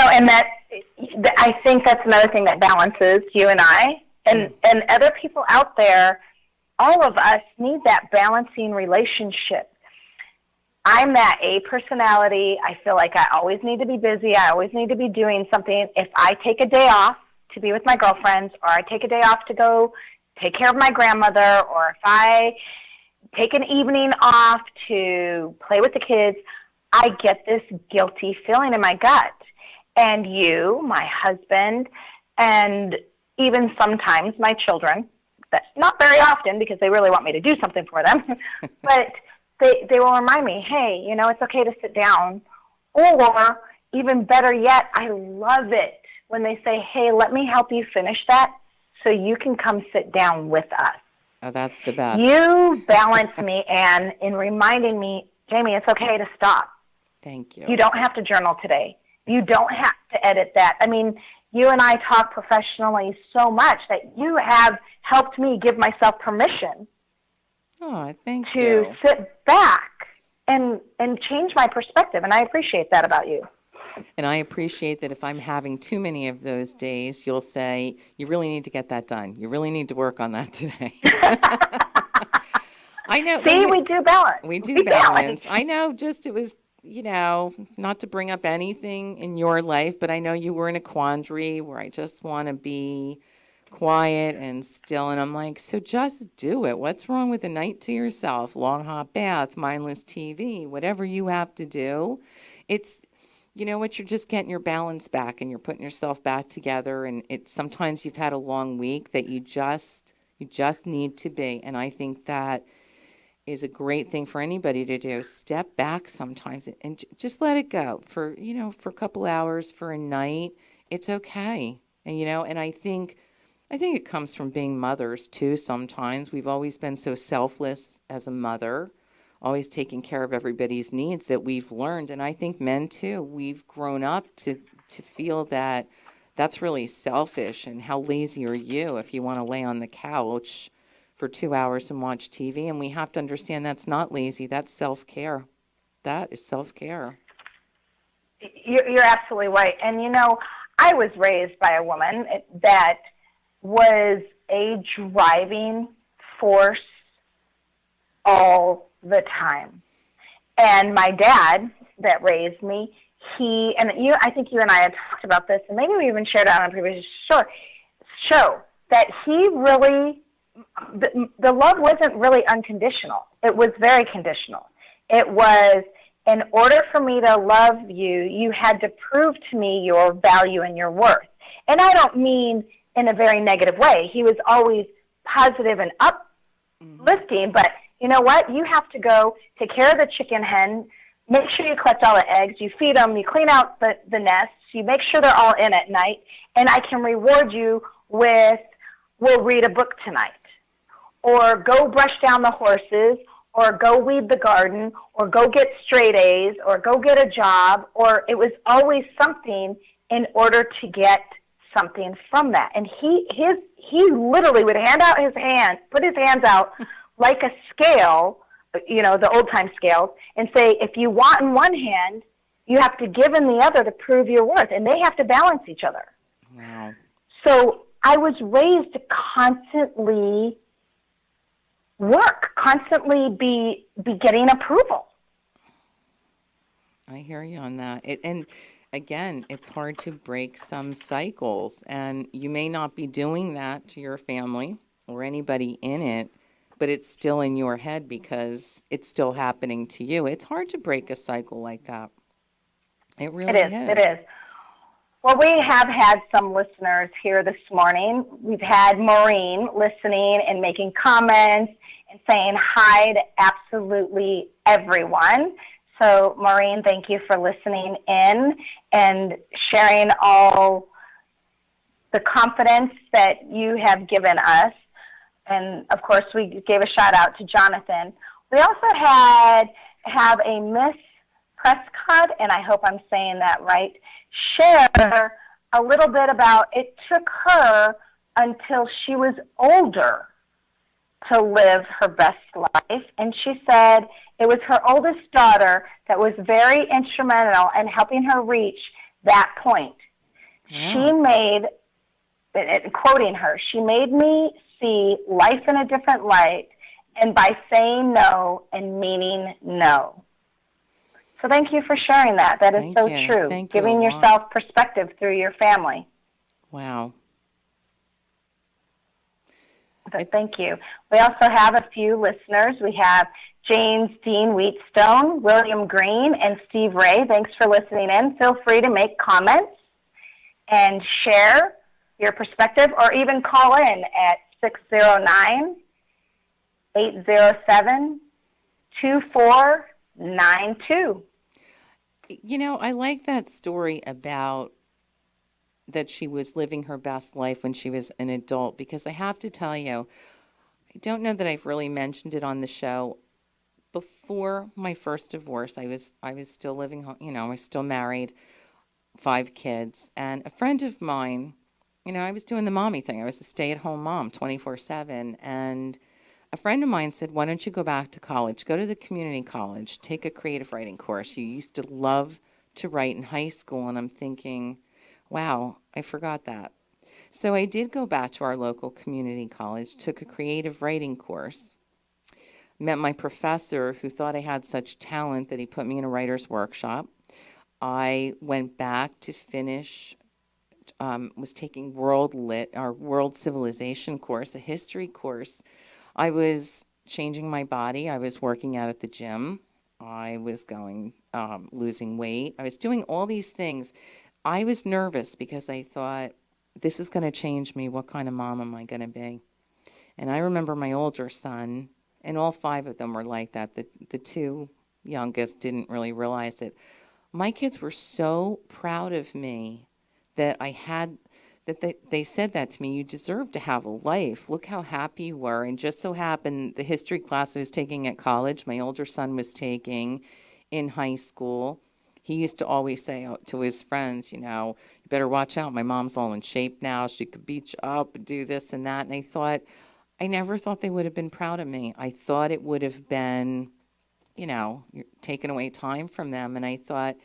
I think that's another thing that balances you and I and other people out there. All of us need that balancing relationship. I'm that A personality. I feel like I always need to be busy. I always need to be doing something. If I take a day off to be with my girlfriends, or I take a day off to go take care of my grandmother, or if I take an evening off to play with the kids, I get this guilty feeling in my gut. And you, my husband, and even sometimes my children, but not very often, because they really want me to do something for them, but they will remind me, hey, it's okay to sit down. Or even better yet, I love it when they say, hey, let me help you finish that so you can come sit down with us. Oh, that's the best. You balance me, Anne, in reminding me, Jamie, it's okay to stop. Thank you. You don't have to journal today. You don't have to edit that. I mean, you and I talk professionally so much that you have helped me give myself permission thank to you. sit back and change my perspective, and I appreciate that about you. And I appreciate that if I'm having too many of those days, you'll say, you really need to get that done. You really need to work on that today. I know. See, we do balance. We do balance. I know, it was, not to bring up anything in your life, but I know you were in a quandary where I just want to be quiet and still. And I'm like, so just do it. What's wrong with a night to yourself? Long hot bath, mindless TV, whatever you have to do. It's, you're just getting your balance back, and you're putting yourself back together. And sometimes you've had a long week that you just need to be. And I think that is a great thing for anybody to do. Step back sometimes and just let it go for a couple hours, for a night. It's okay. And, and I think it comes from being mothers too. Sometimes we've always been so selfless as a mother, always taking care of everybody's needs, that we've learned. And I think men too, we've grown up to feel that that's really selfish. And how lazy are you if you want to lay on the couch for 2 hours and watch TV? And we have to understand that's not lazy. That's self-care. That is self-care. You're absolutely right. And, I was raised by a woman that was a driving force all the time. And my dad that raised me, I think you and I had talked about this, and maybe we even shared it on a previous show, that he really, the love wasn't really unconditional. It was very conditional. It was, in order for me to love you, you had to prove to me your value and your worth. And I don't mean in a very negative way. He was always positive and uplifting, but you know what? You have to go take care of the chicken hen, make sure you collect all the eggs, you feed them, you clean out the nests, you make sure they're all in at night, and I can reward you with, we'll read a book tonight, or go brush down the horses, or go weed the garden, or go get straight A's, or go get a job, or it was always something in order to get something from that. And he literally would put his hands out like a scale, the old-time scales, and say, if you want in one hand, you have to give in the other to prove your worth, and they have to balance each other. Wow. So I was raised to constantly work, constantly be getting approval. I hear you on that. And again, it's hard to break some cycles, and you may not be doing that to your family or anybody in it, but it's still in your head because it's still happening to you. It's hard to break a cycle like that. It really is. It is. Well, we have had some listeners here this morning. We've had Maureen listening and making comments and saying hi to absolutely everyone. So, Maureen, thank you for listening in and sharing all the confidence that you have given us. And, of course, we gave a shout-out to Jonathan. We also have a Miss Prescott, and I hope I'm saying that right, share a little bit about it took her until she was older to live her best life. And she said it was her oldest daughter that was very instrumental in helping her reach that point. Yeah. She made, quoting her, she made me see life in a different light, and by saying no and meaning no. So thank you for sharing that. That is Thank so you. true. Thank you Giving a lot. yourself perspective through your family. Wow. But thank you. We also have a few listeners. We have James Dean Wheatstone, William Green, and Steve Ray. Thanks for listening in. Feel free to make comments and share your perspective, or even call in at 609-807-2492. I like that story about that she was living her best life when she was an adult, because I have to tell you, I don't know that I've really mentioned it on the show. Before my first divorce, I was still living home, I was still married, 5 kids, and a friend of mine, I was doing the mommy thing. I was a stay-at-home mom 24/7, and a friend of mine said, why don't you go back to college? Go to the community college, take a creative writing course. You used to love to write in high school, and I'm thinking, wow, I forgot that. So I did go back to our local community college, took a creative writing course, met my professor who thought I had such talent that he put me in a writer's workshop. I went back to finish, was taking World Lit, our World Civilization course, a history course. I was changing my body. I was working out at the gym. I was losing weight. I was doing all these things. I was nervous because I thought, this is going to change me. What kind of mom am I going to be? And I remember my older son, and all 5 of them were like that. The 2 youngest didn't really realize it. My kids were so proud of me that they said that to me, you deserve to have a life. Look how happy you were. And just so happened, the history class I was taking at college, my older son was taking in high school. He used to always say to his friends, you better watch out. My mom's all in shape now. She could beat you up and do this and that. And I never thought they would have been proud of me. I thought it would have been, you're taking away time from them. And I thought,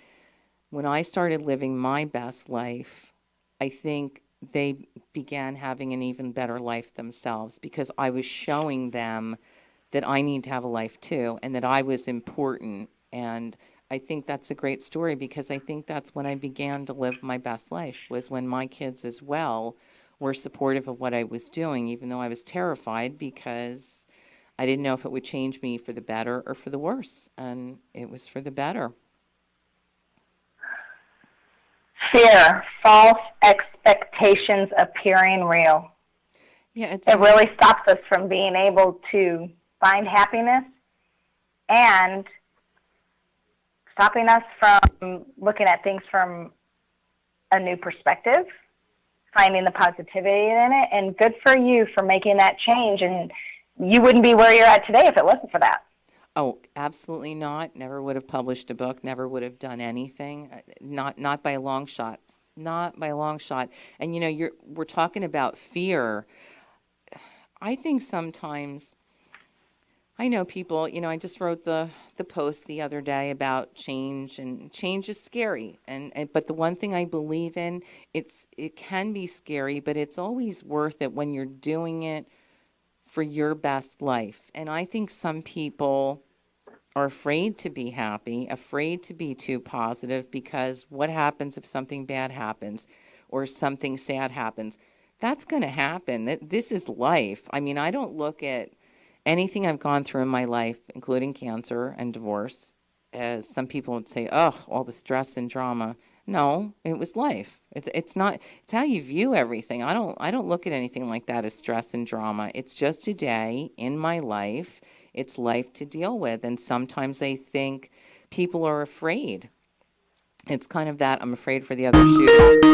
when I started living my best life, I think they began having an even better life themselves, because I was showing them that I need to have a life too, and that I was important, and I think that's a great story because I think that's when I began to live my best life, was when my kids as well were supportive of what I was doing, even though I was terrified because I didn't know if it would change me for the better or for the worse. And it was for the better. Fear, false expectations appearing real. Yeah, it's It really stops us from being able to find happiness and stopping us from looking at things from a new perspective, finding the positivity in it, and good for you for making that change. And you wouldn't be where you're at today if it wasn't for that. Oh, absolutely not. Never would have published a book, never would have done anything. Not by a long shot. Not by a long shot. And we're talking about fear. I think sometimes I know people, I just wrote the post the other day about change, and change is scary. But the one thing I believe in, it can be scary, but it's always worth it when you're doing it for your best life. And I think some people are afraid to be happy, afraid to be too positive, because what happens if something bad happens or something sad happens? That's going to happen. This is life. I mean, I don't look at anything I've gone through in my life, including cancer and divorce, as some people would say, oh, all the stress and drama. No, it was life. It's not. It's how you view everything. I don't look at anything like that as stress and drama. It's just a day in my life. It's life to deal with. And sometimes I think people are afraid. It's kind of that I'm afraid for the other shoe.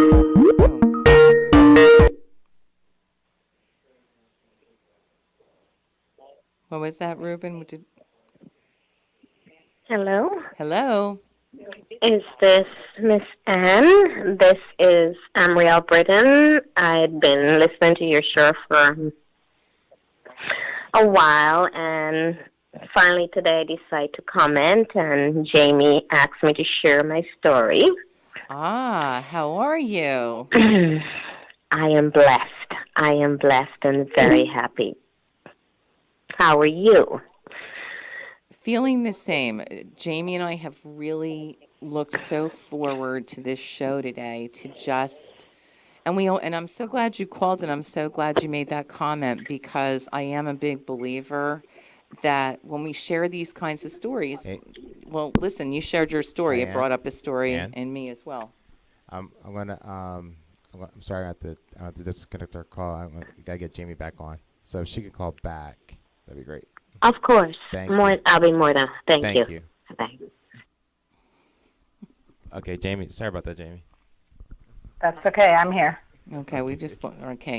What was that, Ruben? Hello, Hello. is this Miss Anne? This is Amriel Britton. I'd been listening to your show for a while, and finally today I decided to comment, and Jamie asked me to share my story. Ah, how are you? I am blessed. I am blessed and very happy. How are you? Feeling the same. Jamie and I have really looked so forward to this show today to just, and I'm so glad you called, and I'm so glad you made that comment, because I am a big believer that when we share these kinds of stories, well, listen, you shared your story. It brought up a story in me as well. I'm sorry, I have to disconnect our call. We gotta get Jamie back on. So if she could call back, that'd be great. Of course. Thank you. I'll be more than. Thank you. you. Bye. Okay, Jamie. Sorry about that, Jamie. That's okay. I'm here. Okay,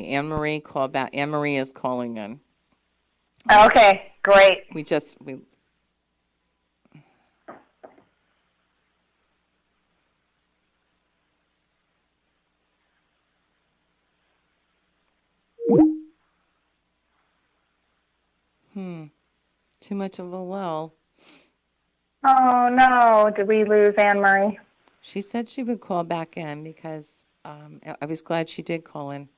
Anne Marie, call back. Anne Marie is calling in. Okay, great. We too much of a lull. Oh, no. Did we lose Anne Marie? She said she would call back in because I was glad she did call in.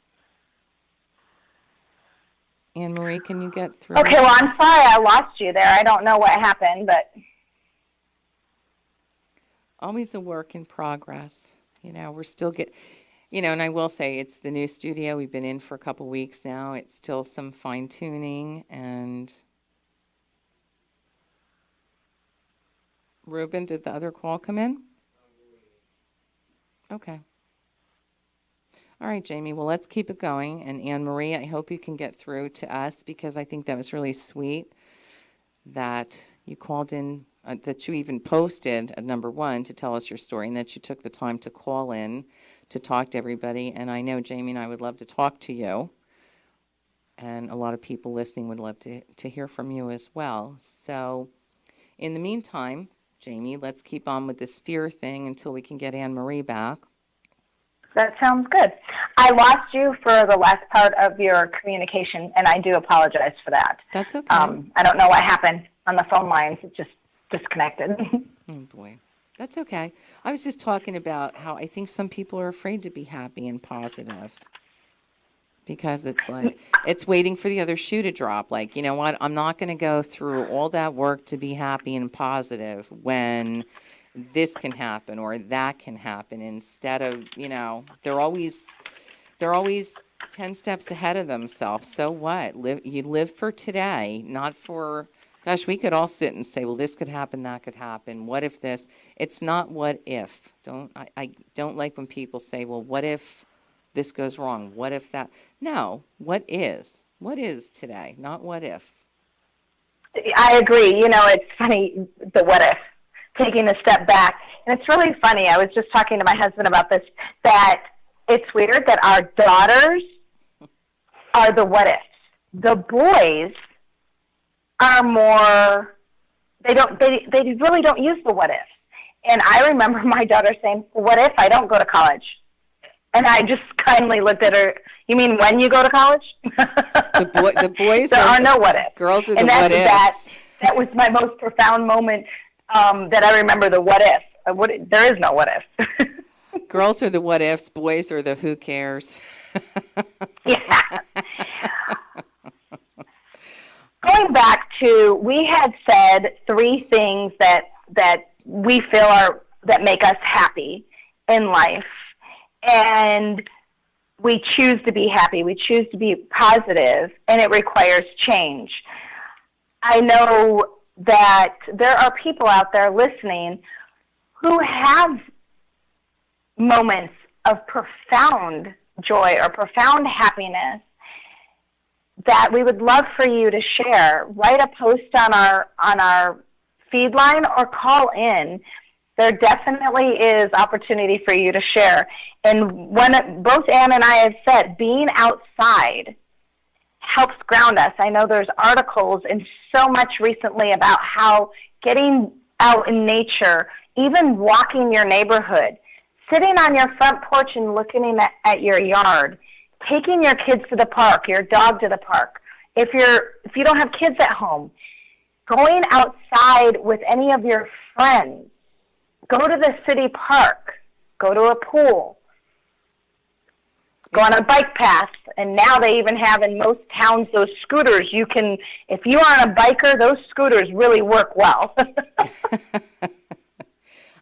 Anne Marie, can you get through? Okay, well, I'm sorry I lost you there. I don't know what happened, but Always a work in progress. We're still and I will say it's the new studio. We've been in for a couple weeks now. It's still some fine tuning. And Ruben, did the other call come in? Okay. All right, Jamie. Well, let's keep it going. And Anne Marie, I hope you can get through to us, because I think that was really sweet that you called in, that you even posted at number one to tell us your story, and that you took the time to call in to talk to everybody. And I know Jamie and I would love to talk to you, and a lot of people listening would love to hear from you as well. So in the meantime, Jamie, let's keep on with this fear thing until we can get Anne Marie back. that sounds good. I lost you for the last part of your communication, and I do apologize for that. That's okay. I don't know what happened on the phone lines. It just disconnected. Oh, boy. That's okay. I was just talking about how I think some people are afraid to be happy and positive, because it's like, it's waiting for the other shoe to drop. Like, you know what? I'm not going to go through all that work to be happy and positive when this can happen or that can happen, instead of, they're always 10 steps ahead of themselves. So what? You live for today, not for, gosh, we could all sit and say, well, this could happen, that could happen. What if this? It's not what if. I don't like when people say, well, what if this goes wrong? What if that? No, what is? What is today, not what if. I agree. It's funny, the what if, taking a step back. And it's really funny. I was just talking to my husband about this, that it's weird that our daughters are the what ifs. The boys are more, they really don't use the what if. And I remember my daughter saying, what if I don't go to college? And I just kindly looked at her, you mean when you go to college? The boys there are no what ifs. Girls are the what ifs. That was my most profound moment, that I remember, the what if. There is no what if. Girls are the what ifs, boys are the who cares. Yeah. Going back to, we had said 3 things that we feel that make us happy in life. And we choose to be happy. We choose to be positive, and it requires change. I know that there are people out there listening who have moments of profound joy or profound happiness that we would love for you to share. Write a post on our feed line or call in. There definitely is opportunity for you to share. And when both Ann and I have said, being outside helps ground us. I know there's articles and so much recently about how getting out in nature, even walking your neighborhood, sitting on your front porch and looking at your yard, taking your kids to the park, your dog to the park. If you don't have kids at home, going outside with any of your friends, go to the city park, go to a pool, go on a bike path, and now they even have in most towns those scooters. If you are a biker, those scooters really work well.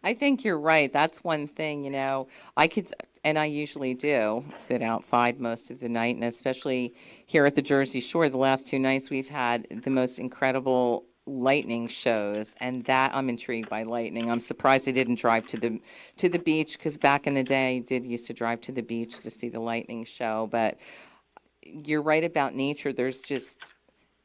I think you're right. That's one thing, I usually do sit outside most of the night, and especially here at the Jersey Shore, the last 2 nights we've had the most incredible lightning shows, and that I'm intrigued by lightning. I'm surprised I didn't drive to the beach, because back in the day I used to drive to the beach to see the lightning show. But you're right about nature. There's just,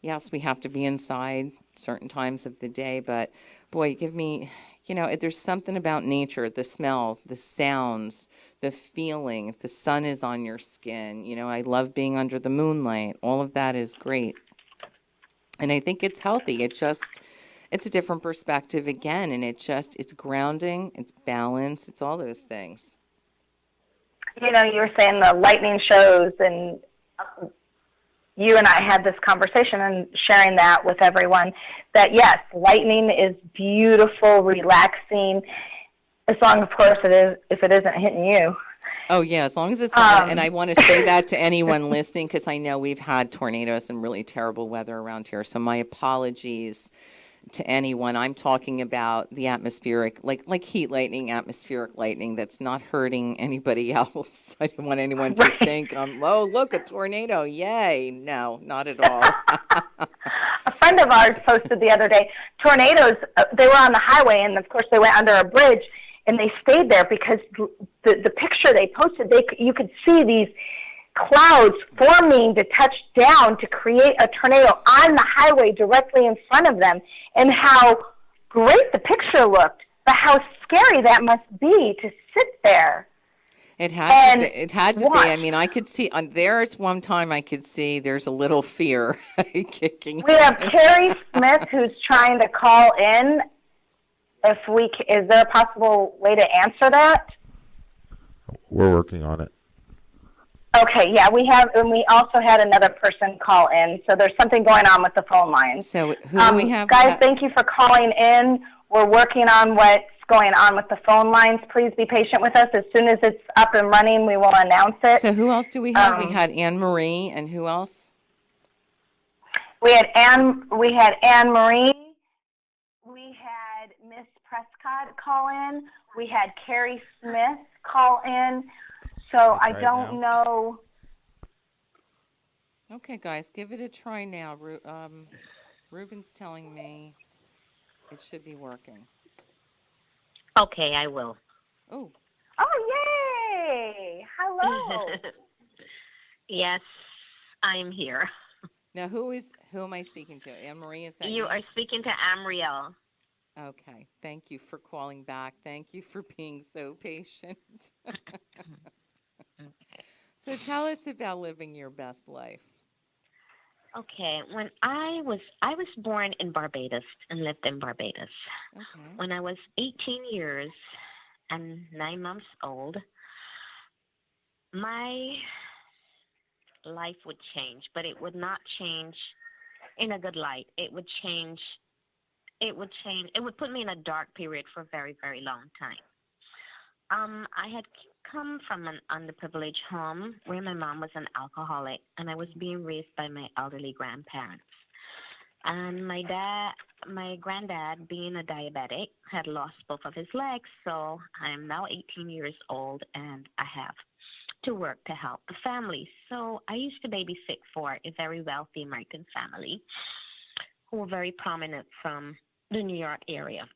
yes, we have to be inside certain times of the day, but boy, there's something about nature, the smell, the sounds, the feeling, if the sun is on your skin. I love being under the moonlight. All of that is great. And I think it's healthy. It's a different perspective again, and it's grounding, it's balance, it's all those things. You were saying the lightning shows, and you and I had this conversation and sharing that with everyone, that yes, lightning is beautiful, relaxing, as long, of course, if it isn't hitting you. Oh, yeah, as long as it's not, and I want to say that to anyone listening, because I know we've had tornadoes and really terrible weather around here, so my apologies to anyone. I'm talking about the atmospheric, like heat lightning, atmospheric lightning that's not hurting anybody else. I don't want anyone to think, oh, look, a tornado, yay. No, not at all. A friend of ours posted the other day, tornadoes, they were on the highway, and of course they went under a bridge, and they stayed there because the picture they posted, you could see these clouds forming to touch down to create a tornado on the highway directly in front of them, and how great the picture looked, but how scary that must be to sit there. It had to be. I mean, I could see, there's one time I could see there's a little fear kicking. We have Terry Smith who's trying to call in. Is there a possible way to answer that? We're working on it. Okay, yeah, we have, and we also had another person call in, so there's something going on with the phone line. So who do we have? Guys, thank you for calling in. We're working on what's going on with the phone lines. Please be patient with us. As soon as it's up and running, we will announce it. So who else do we have? We had Anne Marie, and who else? We had Anne Marie. We had Miss Prescott call in. We had Carrie Smith call in. So Let's I try it don't now. know. Okay, guys, give it a try now. Ruben's telling me it should be working. Okay, I will. Oh, Oh, yay! Hello. Yes, I'm here. now who am I speaking to? Anne Marie, is that You you? are speaking to Amriel. Okay, thank you for calling back. Thank you for being so patient. So tell us about living your best life. Okay, when I was born in Barbados and lived in Barbados. Okay. When I was 18 years and 9 months old, my life would change, but it would not change in a good light. It would change. It would put me in a dark period for a very, very long time. I had come from an underprivileged home where my mom was an alcoholic, and I was being raised by my elderly grandparents. And my granddad, being a diabetic, had lost both of his legs, so I am now 18 years old, and I have to work to help the family. So I used to babysit for a very wealthy American family who were very prominent from the New York area.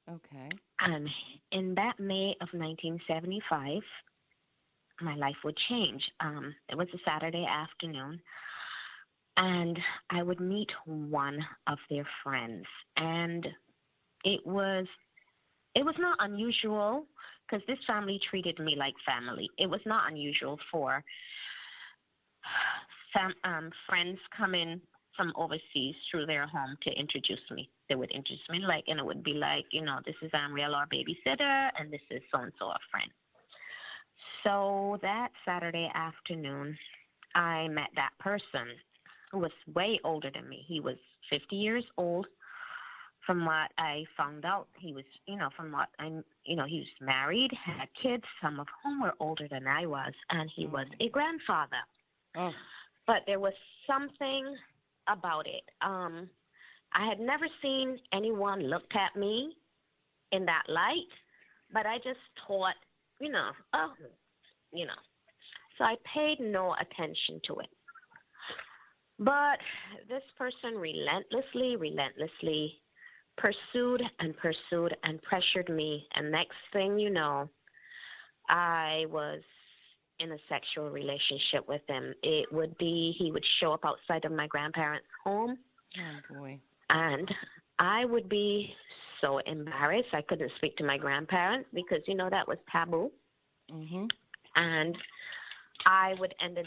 Okay. And in that May of 1975, my life would change. It was a Saturday afternoon, and I would meet one of their friends. And it was not unusual because this family treated me like family. It was not unusual for friends coming from overseas through their home to introduce me. They would introduce me and it would be like, this is Amriel, our babysitter, and this is so-and-so, a friend. So that Saturday afternoon, I met that person who was way older than me. He was 50 years old. From what I found out, he was, from what he was married, had kids, some of whom were older than I was, and he was a grandfather. Oh, But there was something about it. I had never seen anyone look at me in that light, but I just thought, So I paid no attention to it. But this person relentlessly pursued and pressured me. And next thing you know, I was in a sexual relationship with him. He would show up outside of my grandparents' home. oh boy. And I would be so embarrassed. I couldn't speak to my grandparents because, that was taboo. Mm-hmm. And I would end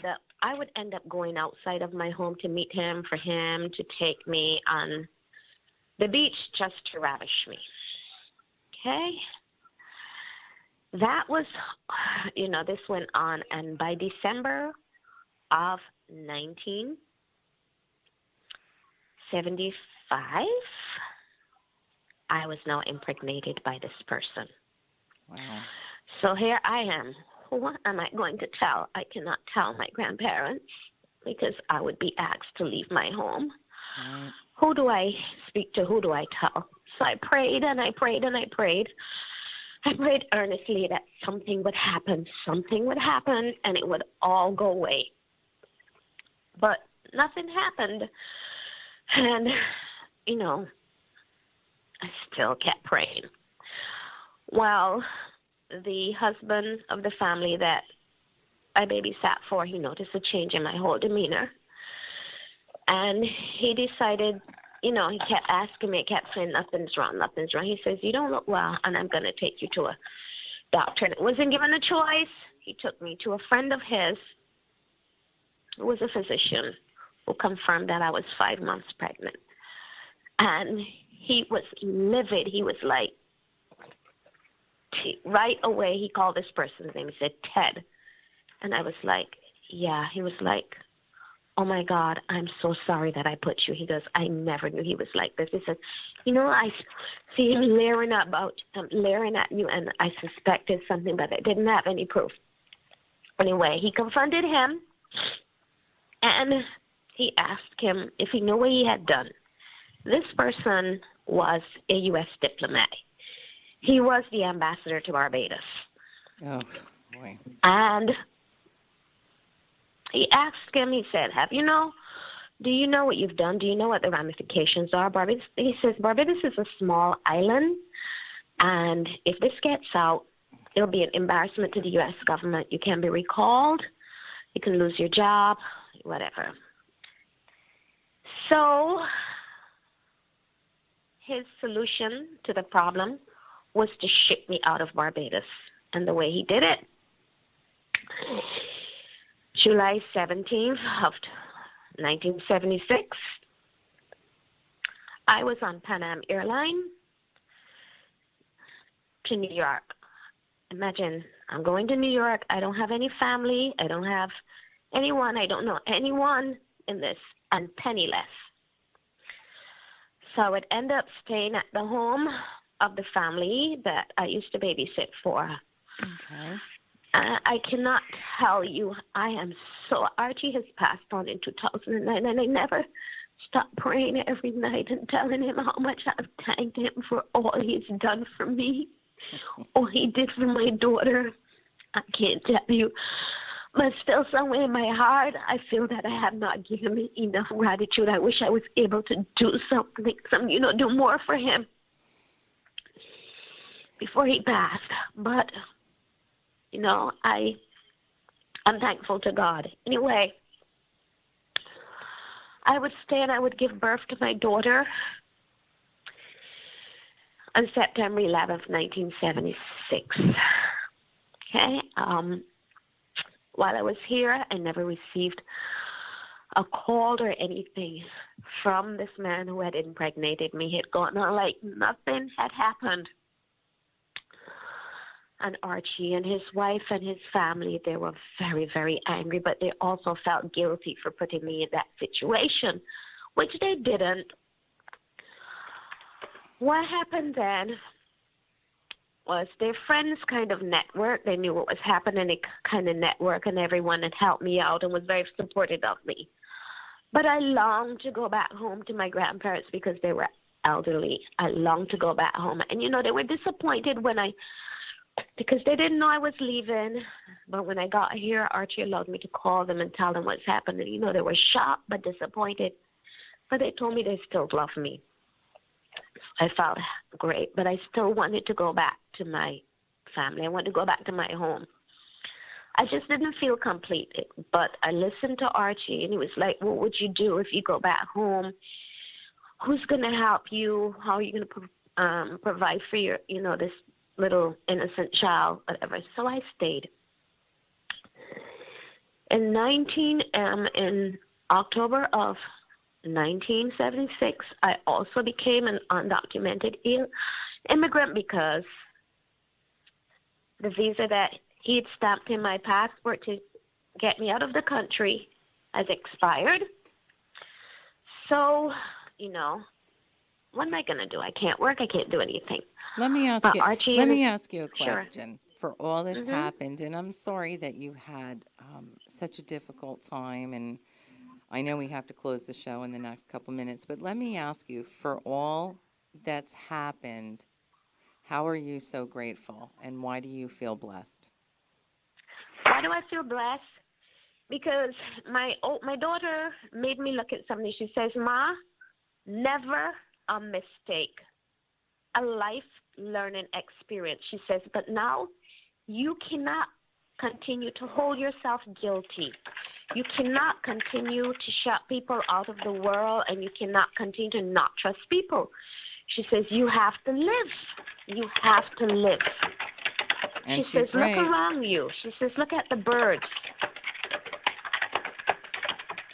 up going outside of my home to meet him, for him to take me on the beach just to ravish me. Okay? That was, this went on. And by December of 1975, I was now impregnated by this person. Wow. So here I am. What am I going to tell? I cannot tell my grandparents because I would be asked to leave my home. Right. Who do I speak to? Who do I tell? So I prayed and I prayed and I prayed. I prayed earnestly that something would happen. Something would happen and it would all go away. But nothing happened. And, I still kept praying. Well, the husband of the family that I babysat for, he noticed a change in my whole demeanor. And he decided, he kept asking me, kept saying, nothing's wrong. He says, you don't look well, and I'm going to take you to a doctor. And it wasn't given a choice. He took me to a friend of his who was a physician who confirmed that I was 5 months pregnant. And he was livid. He was like, right away, he called this person's name. He said, Ted. And I was like, yeah. He was like, oh, my God, I'm so sorry that I put you. He goes, I never knew he was like this. He said, I see him leering at you, and I suspected something, but I didn't have any proof. Anyway, he confronted him, and he asked him if he knew what he had done. This person was a U.S. diplomat. He was the ambassador to Barbados. Oh, boy. And he asked him, he said, do you know what you've done? Do you know what the ramifications are? Barbados, he says, Barbados is a small island, and if this gets out, it'll be an embarrassment to the U.S. government. You can be recalled. You can lose your job, whatever. So his solution to the problem was to ship me out of Barbados. And the way he did it, July 17th of 1976, I was on Pan Am Airline to New York. Imagine, I'm going to New York. I don't have any family. I don't have anyone. I don't know anyone in this, and penniless. So I would end up staying at the home of the family that I used to babysit for. Okay. I cannot tell you, Archie has passed on in 2009, and I never stopped praying every night and telling him how much I've thanked him for all he's done for me, all he did for my daughter. I can't tell you, but still somewhere in my heart, I feel that I have not given him enough gratitude. I wish I was able to do something, do more for him before he passed. But I'm thankful to God. Anyway, I would stay and I would give birth to my daughter on September 11th, 1976. Okay? While I was here, I never received a call or anything from this man who had impregnated me. He had gone on like nothing had happened. And Archie and his wife and his family, they were very, very angry, but they also felt guilty for putting me in that situation, which they didn't. What happened then was their friends kind of networked. They knew what was happening. They kind of networked, and everyone had helped me out and was very supportive of me. But I longed to go back home to my grandparents because they were elderly. I longed to go back home. And, they were disappointed because they didn't know I was leaving. But when I got here, Archie allowed me to call them and tell them what's happening. They were shocked but disappointed. But they told me they still love me. I felt great, but I still wanted to go back to my family. I wanted to go back to my home. I just didn't feel complete. But I listened to Archie, and he was like, what would you do if you go back home? Who's going to help you? How are you going to provide for your, this little innocent child, whatever. So I stayed. In October of 1976, I also became an undocumented immigrant because the visa that he had stamped in my passport to get me out of the country has expired. So, what am I going to do? I can't work. I can't do anything. Let me ask you a question. For all that's Mm-hmm. happened, and I'm sorry that you had such a difficult time, and I know we have to close the show in the next couple minutes, but let me ask you, for all that's happened, how are you so grateful, and why do you feel blessed? Why do I feel blessed? Because my daughter made me look at something. She says, Ma, never a mistake, a life learning experience. She says, but now you cannot continue to hold yourself guilty. You cannot continue to shut people out of the world, and you cannot continue to not trust people. She says, you have to live. You have to live. And she she's says, right. look around you. She says, look at the birds.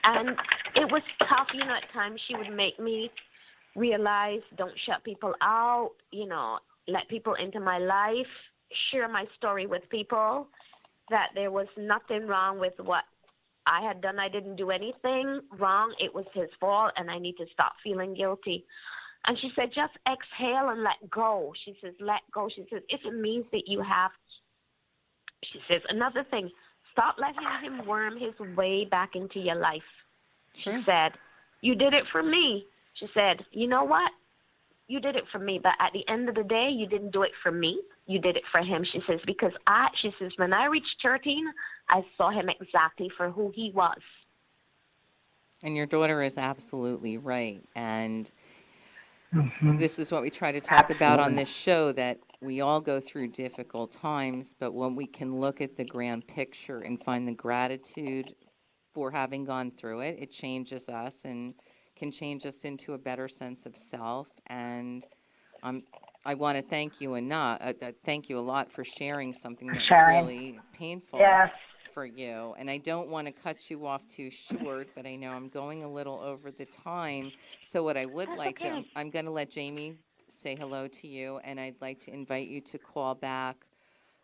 And it was tough, at times she would make me realize, don't shut people out, let people into my life, share my story with people, that there was nothing wrong with what I had done. I didn't do anything wrong. It was his fault, and I need to stop feeling guilty. And she said, just exhale and let go. She says, let go. She says, if it means that you have, she says, another thing, stop letting him worm his way back into your life. Sure. She said, you did it for me. She said, you know what? you did it for me, but at the end of the day, you didn't do it for me. You did it for him. She says, because she says, when I reached 13, I saw him exactly for who he was. And your daughter is absolutely right. And this is what we try to talk Absolutely. about on this show, that we all go through difficult times, but when we can look at the grand picture and find the gratitude for having gone through it, it changes us and can change us into a better sense of self. And I want to thank you thank you a lot for sharing something that was Sharing. really painful Yes. for you. And I don't want to cut you off too short, but I know I'm going a little over the time. So what I would like to, okay. I'm going to let Jamie say hello to you, and I'd like to invite you to call back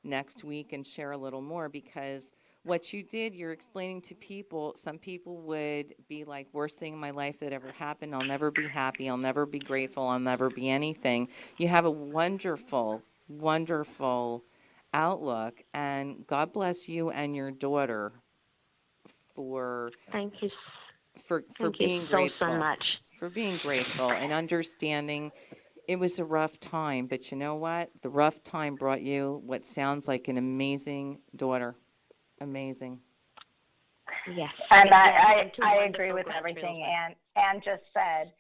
next week and share a little more, because what you did, you're explaining to people, some people would be like, worst thing in my life that ever happened. I'll never be happy. I'll never be grateful. I'll never be anything. You have a wonderful, wonderful outlook, and God bless you and your daughter for Thank you. for Thank being you grateful. so much. For being grateful and understanding it was a rough time, but you know what? The rough time brought you what sounds like an amazing daughter. Amazing. Yes. And And two I wonderful agree with grandchildren. everything Ann just said.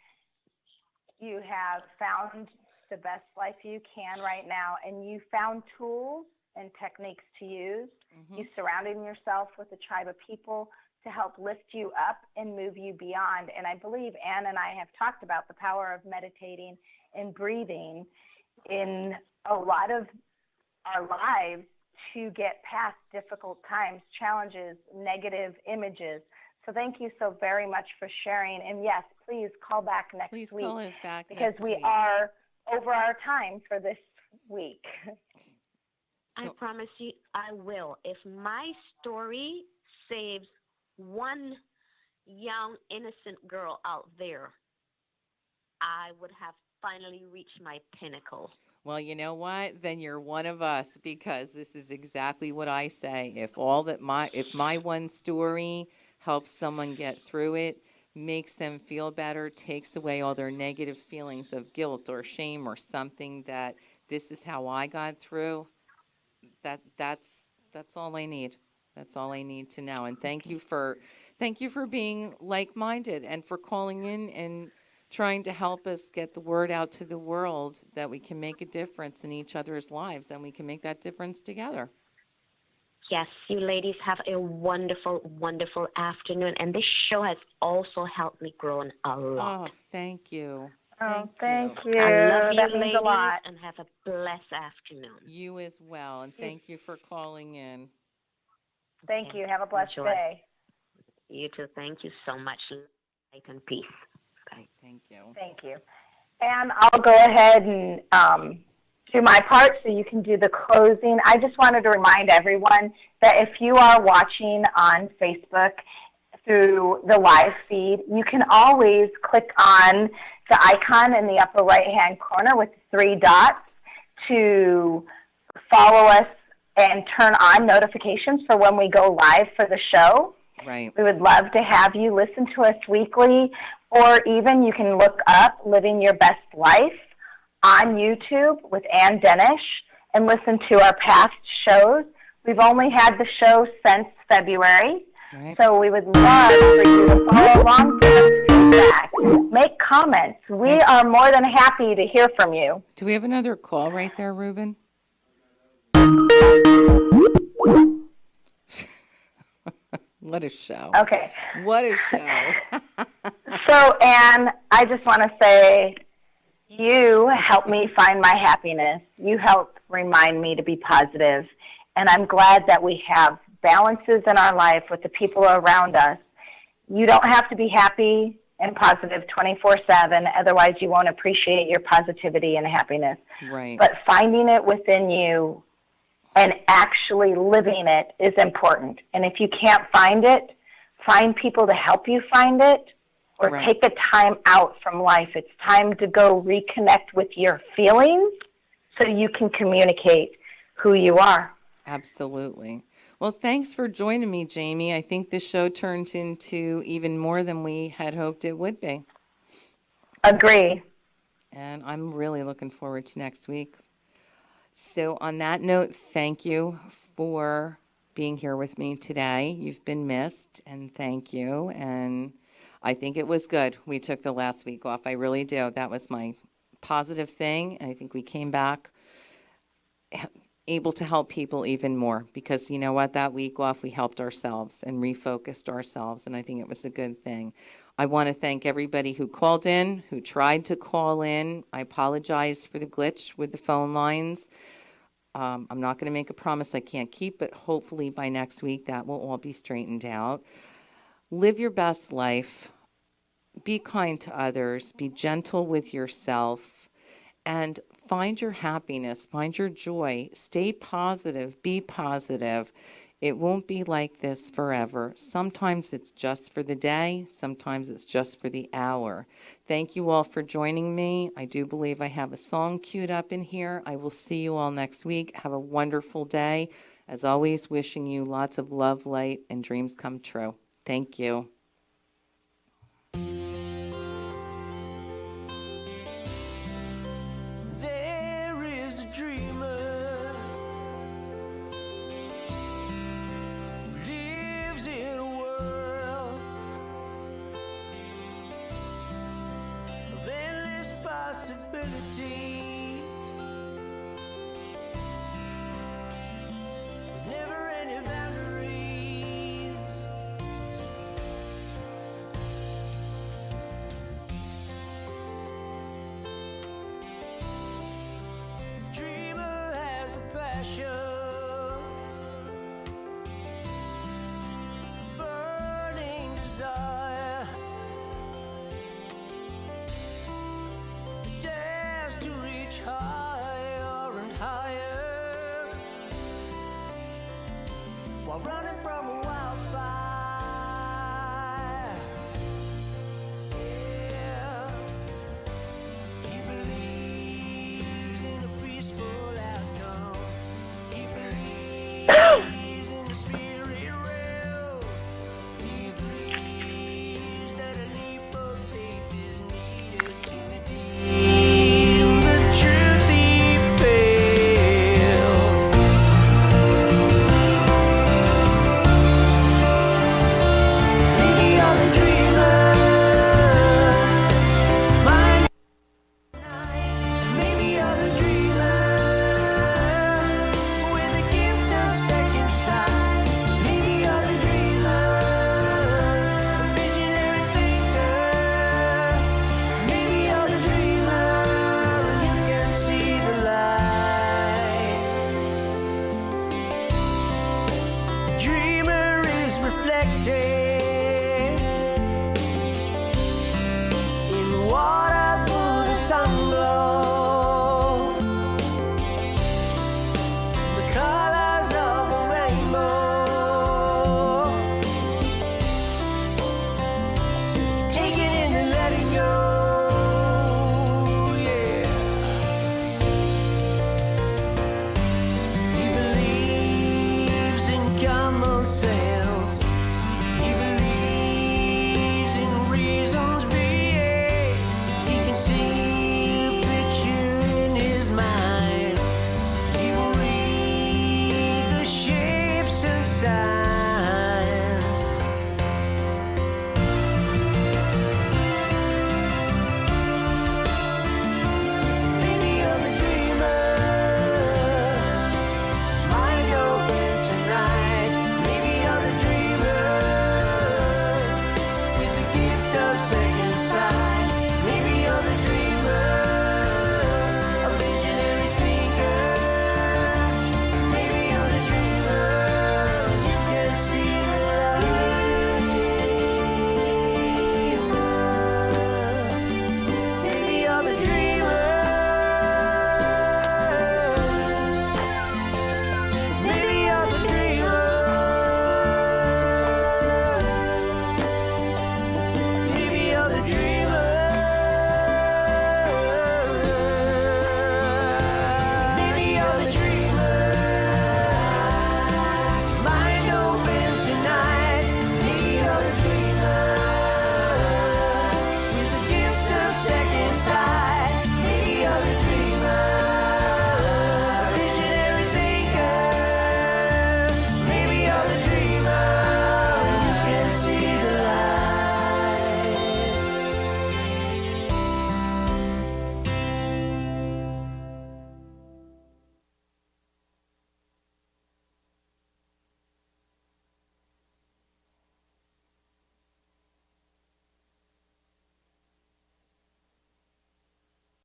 You have found the best life you can right now, and you found tools and techniques to use. You surrounded yourself with a tribe of people to help lift you up and move you beyond. And I believe Ann and I have talked about the power of meditating and breathing in a lot of our lives to get past difficult times, challenges, negative images. So thank you so very much for sharing. And yes, please call back next Please week, call us back because next we week. are over our time for this week. I So- promise you, I will. If my story saves one young, innocent girl out there, I would have finally reached my pinnacle. Well, you know what? Then you're one of us, because this is exactly what I say. If my one story helps someone get through it, makes them feel better, takes away all their negative feelings of guilt or shame or something, that this is how I got through, that's all I need. That's all I need to know. And thank you for being like-minded and for calling in and trying to help us get the word out to the world that we can make a difference in each other's lives, and we can make that difference together. Yes, you ladies have a wonderful, wonderful afternoon. And this show has also helped me grow a lot. Oh, thank you. Oh, thank you. I love you, That means ladies, a lot. and have a blessed afternoon. You as well, and thank you for calling in. Thank you. Have a blessed Enjoy. day. You too. Thank you so much. Light and peace. Bye. Thank you. Thank you. And I'll go ahead and do my part so you can do the closing. I just wanted to remind everyone that if you are watching on Facebook through the live feed, you can always click on the icon in the upper right-hand corner with the three dots to follow us and turn on notifications for when we go live for the show. Right. We would love to have you listen to us weekly, or even you can look up Living Your Best Life on YouTube with Ann Denish and listen to our past shows. We've only had the show since February, Right. so we would love for you to follow along, give us feedback, make comments. We are more than happy to hear from you. Do we have another call right there, Ruben? What a show. Okay. What a show. So, Ann, I just want to say you helped me find my happiness. You helped remind me to be positive. And I'm glad that we have balances in our life with the people around us. You don't have to be happy and positive 24/7. Otherwise, you won't appreciate your positivity and happiness. Right. But finding it within you and actually living it is important. And if you can't find it, find people to help you find it, or Right. take the time out from life. It's time to go reconnect with your feelings so you can communicate who you are. Absolutely. Well, thanks for joining me, Jamie. I think this show turned into even more than we had hoped it would be. Agree. and I'm really looking forward to next week. So on that note, thank you for being here with me today. You've been missed, and thank you. And I think it was good. We took the last week off. I really do. That was my positive thing. I think we came back able to help people even more because you know what? That week off, we helped ourselves and refocused ourselves, and I think it was a good thing. I want to thank everybody who called in, who tried to call in. I apologize for the glitch with the phone lines. I'm not going to make a promise I can't keep, but hopefully by next week that will all be straightened out. Live your best life. Be kind to others. Be gentle with yourself. And find your happiness. Find your joy. Stay positive. Be positive. It won't be like this forever. Sometimes it's just for the day. Sometimes it's just for the hour. Thank you all for joining me. I do believe I have a song queued up in here. I will see you all next week. Have a wonderful day. As always, wishing you lots of love, light, and dreams come true. Thank you. There is a dreamer who lives in a world of endless possibilities, with never-ending boundaries. Dreamer has a passion, burning desire, dares to reach higher and higher, while running from a wildfire. Yeah. He believes in a peaceful outcome. He believes in the spirit realm. He believes that a leap of faith is needed to redeem the truth he failed. Maybe I'm a dreamer. My Maybe you're the dreamer with a gift of second sight. Maybe you're the dreamer, a visionary thinker. Maybe you're the dreamer and you can see the light. The dreamer is reflected in water through the sun glow, the colors of a rainbow, take it in and let it go, yeah. He believes in common sense.